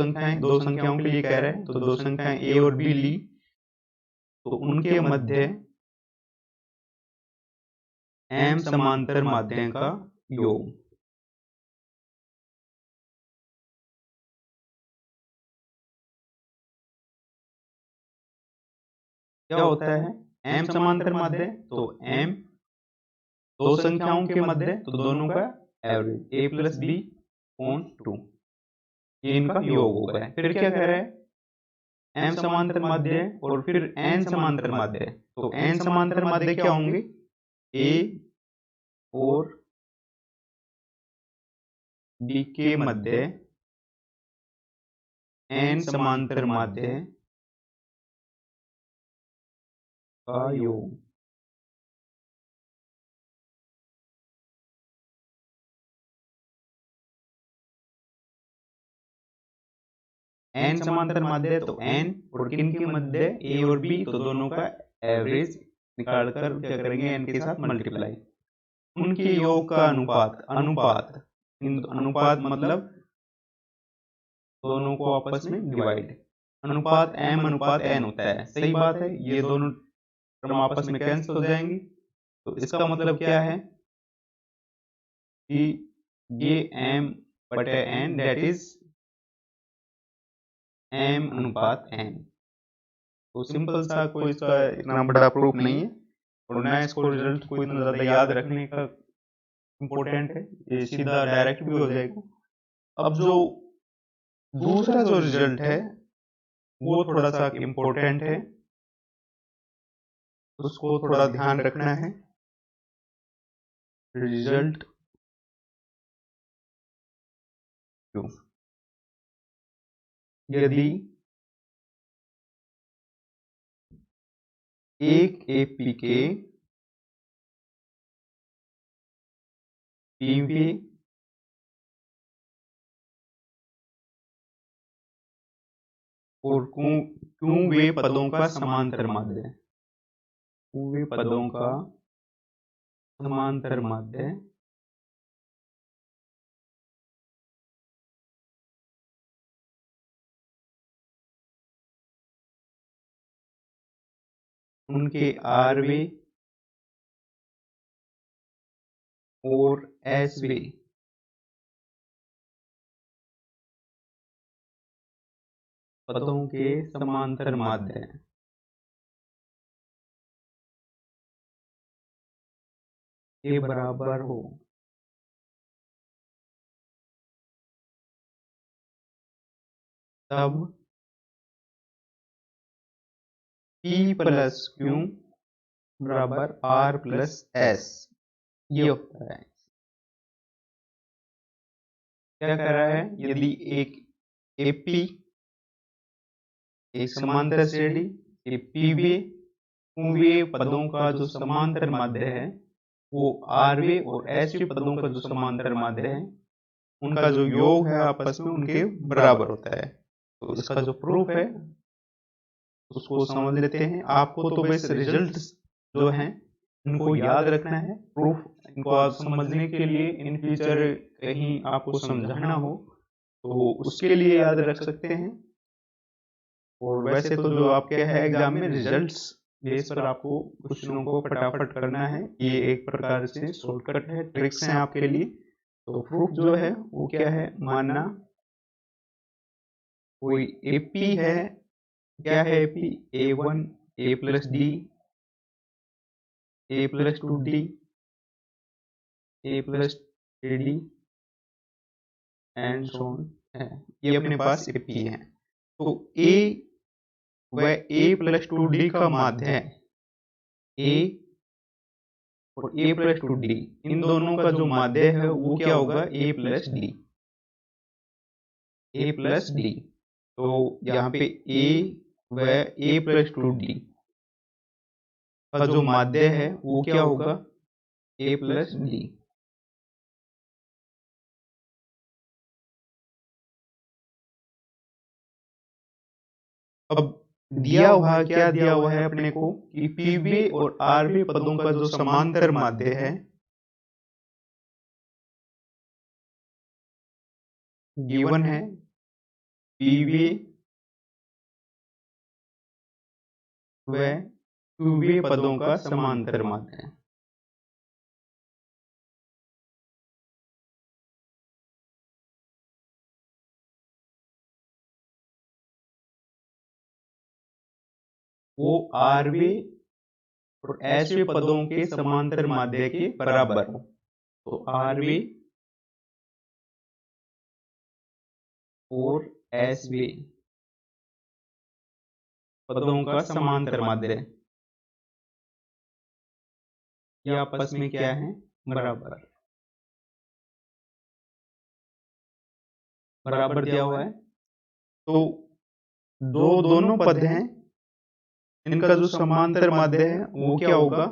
संख्याओं के लिए कह रहे हैं, तो दो संख्याएं a और b ली तो उनके मध्य m समांतर माध्य का योग। क्या होता है m समांतर माध्य, तो m दो संख्याओं के मध्य तो दोनों का average a plus be on 2, ये इनका योग हो गया। फिर क्या कह रहा है m समांतर माध्य और फिर n समांतर माध्य, तो n समांतर माध्य क्या होंगे, a और b के मध्य n समांतर माध्य का योग। n समांतर माध्य तो n और किन के मध्य a और b, तो दोनों का एवरेज निकालकर क्या करेंगे n के साथ मल्टीप्लाई, उनके योग का अनुपात इन अनुपात मतलब दोनों को आपस में डिवाइड, अनुपात m अनुपात n होता है। सही बात है, ये दोनों टर्म आपस में कैंसिल हो जाएंगी, तो इसका मतलब क्या है कि ये m बटे n दैट इज m अनुपात n। तो सिंपल सा, कोई इसका इतना बड़ा प्रूफ नहीं है और ना इसको रिजल्ट को इतना ज्यादा याद रखने का इम्पोर्टेंट है, ये सीधा डायरेक्ट भी हो जाएगा। अब जो दूसरा जो रिजल्ट है वो थोड़ा सा इम्पोर्टेंट है, उसको थोड़ा ध्यान रखना है। रिजल्ट यदि एक एपीके पीवी और क्यूवे पदों का समांतर माध्य, क्यूवे पदों का समांतर माध्य उनके आरवे और एसवे पदों के समांतर माध्य के बराबर हो, तब P प्लस Q बराबर R प्लस S, ये होता है। क्या कह रहा है, यदि एक AP एक समांतर श्रेणी पीवी क्यूवे पदों का जो समांतर माध्य है वो आरवे और एसवे पदों का जो समांतर माध्य है उनका जो योग है आपस में उनके बराबर होता है। तो इसका जो प्रूफ है उसको समझ लेते हैं। आपको तो बस रिजल्ट जो हैं इनको याद रखना है, प्रूफ इनको आप समझने के लिए इन फ्यूचर कहीं आपको समझाना हो तो उसके लिए याद रख सकते हैं। और वैसे तो जो आपके है एग्जाम में रिजल्ट्स बेस पर आपको क्वेश्चनों को फटाफट करना है, ये एक प्रकार से शॉर्टकट है, ट्रिक्स हैं आपके लिए। तो प्रूफ जो है वो क्या है, मानना कोई एपी है, क्या है AP, A1 A plus D A plus 2D A plus 3D and so on है, ये अपने पास एपी है। तो A व A प्लस 2D का माध्य है A और A प्लस 2D, इन दोनों का जो माध्य है वो क्या होगा, A plus D, A plus D. तो यहाँ पे A व A प्लस 2D का जो माध्य है वो क्या होगा, A प्लस डी। अब दिया हुआ क्या दिया हुआ है अपने को कि पीवी और आरवी पदों का जो समांतर माध्य है गिवन है पीवी व क्यूवी पदों का समांतर माध्य है। वो आरवी और एसवी पदों के समांतर माध्य के बराबर हो। तो आरवी और एसवी पदों का समांतर माध्य ये आपस में क्या है बराबर बराबर दिया हुआ है। तो दोनों पद हैं, इनका जो समांतर माध्य है वो क्या होगा,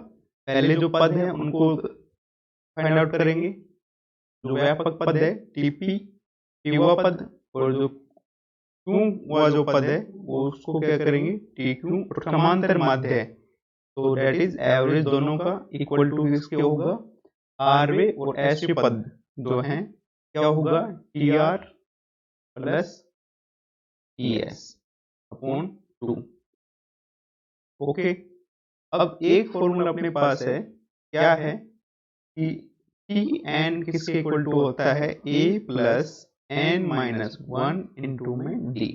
पहले जो पद है उनको फाइंड आउट करेंगे। जो व्यापक पद है टीपी टीवा पद और जो क्यू हुआ जो पद है वो उसको क्या करेंगे टी क्यू, और समांतर माध्य है तो डेट इज एवरेज दोनों का इक्वल टू किसके होगा आरवे और एसवी पद जो है क्या होगा T R plus T S upon 2। Okay, अब एक फॉर्मूला अपने पास है क्या है कि टी एन किसके इक्वल टू होता है A plus N minus 1 into में डी।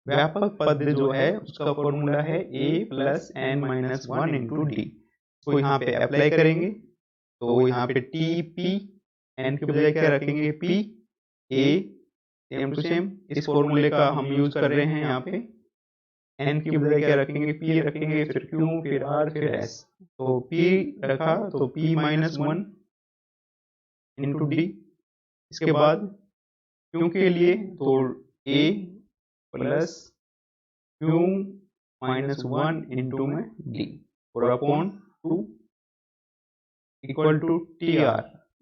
व्यापक पद जो है उसका फॉर्मूला है A plus N minus 1 into D. तो यहाँ पे अप्लाई करेंगे तो यहाँ पे टी पी एन की बजाय क्या रखेंगे P A, same to same इस फॉर्मूले का हम यूज कर रहे हैं यहाँ पे। एन की बजाय क्या रखेंगे पी रखेंगे, फिर क्यू, फिर आर, फिर एस। तो पी रखा तो पी माइनस 1 इंटू डी। इसके बाद क्यू के लिए तो A plus Q minus 1 into में डी और upon 2 equal to T R.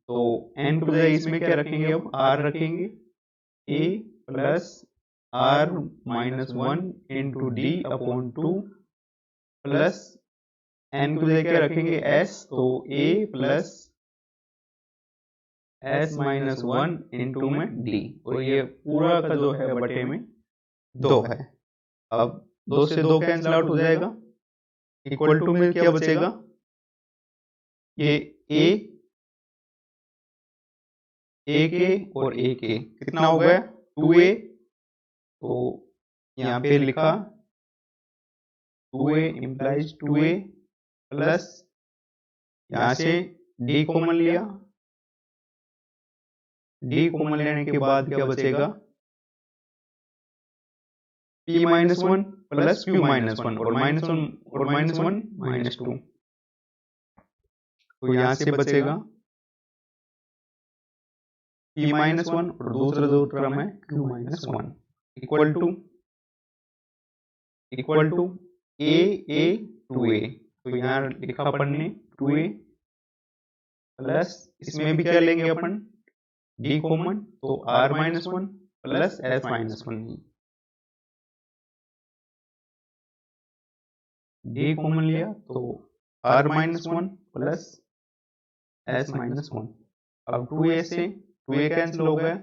तो एन की बजाय इसमें क्या रखेंगे अब आर रखेंगे A plus R minus 1 into D upon 2 plus N की बजाय क्या रखेंगे एस तो A plus S minus 1 into में डी, और ये पूरा का जो है बटे में 2 है। अब 2 से 2 कैंसिल आउट हो जाएगा, इक्वल टू में क्या बचेगा ये ए के और ए के कितना हो गया 2a। तो यहाँ पे लिखा 2a इंप्लाइज 2a प्लस यहाँ से d कॉमन लिया, d कॉमन लेने के बाद क्या बचेगा p minus 1 plus q minus 1 और माइनस 1 माइनस 2। तो यहाँ से बचेगा p माइनस 1 और दूसरा जो टर्म है q minus 1 equal to a 2a। तो यहाँ लिखा अपन ने 2a प्लस इसमें भी क्या लेंगे अपन d कॉमन तो r minus 1 plus s minus 1, d common लिया तो r minus 1 plus s minus 1। अब 2a से 2a कैंसिल हो गया,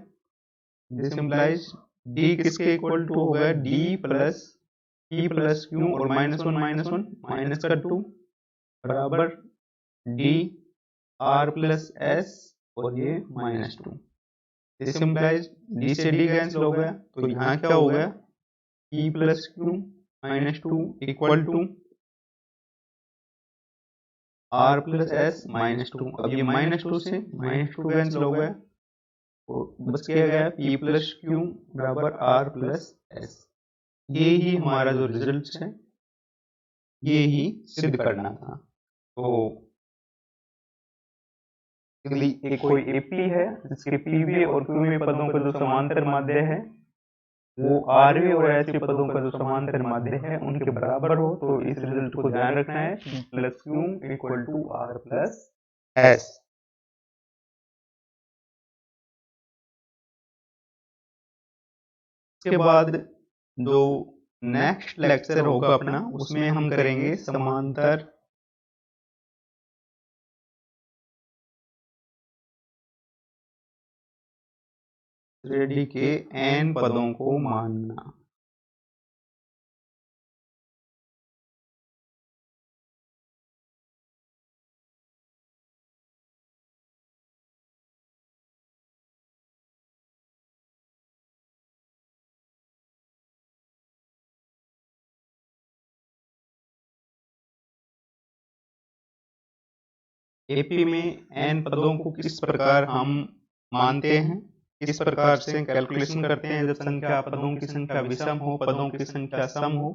दिस इंप्लाइज d किसके इक्वल टू हो गया d plus p plus q और माइनस 1 माइनस का 2 बराबर d r प्लस s और ये माइनस 2। दिस इंप्लाइज d से d कैंसिल हो गया तो यहाँ क्या हो गया p plus q minus 2 equal to r plus s minus 2। अब ये माइनस 2 से माइनस 2 कैंसिल हो गया तो बच क्या गया p प्लस q बराबर r प्लस s। ये ही हमारा जो रिजल्ट है ये ही सिद्ध करना था। तो एक कोई एपी है जिसके पीवी और क्यूवी पदों का जो समांतर माध्य है वो आरवी और एसवी पदों का जो समांतर माध्य है उनके बराबर हो। तो इस रिजल्ट को ध्यान रखना है plus Q equal to R plus S. इसके बाद जो नेक्स्ट लेक्चर होगा अपना, उसमें हम करेंगे समांतर श्रेणी के n पदों को मानना। एपी में n पदों को किस प्रकार हम मानते हैं, किस प्रकार से कैलकुलेशन करते हैं जब संख्या पदों की संख्या विषम हो, पदों की संख्या सम हो,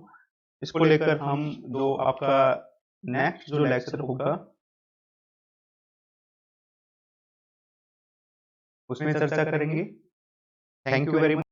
इसको लेकर हम जो आपका नेक्स्ट जो लेक्चर होगा उसमें चर्चा करेंगे। Thank you very much.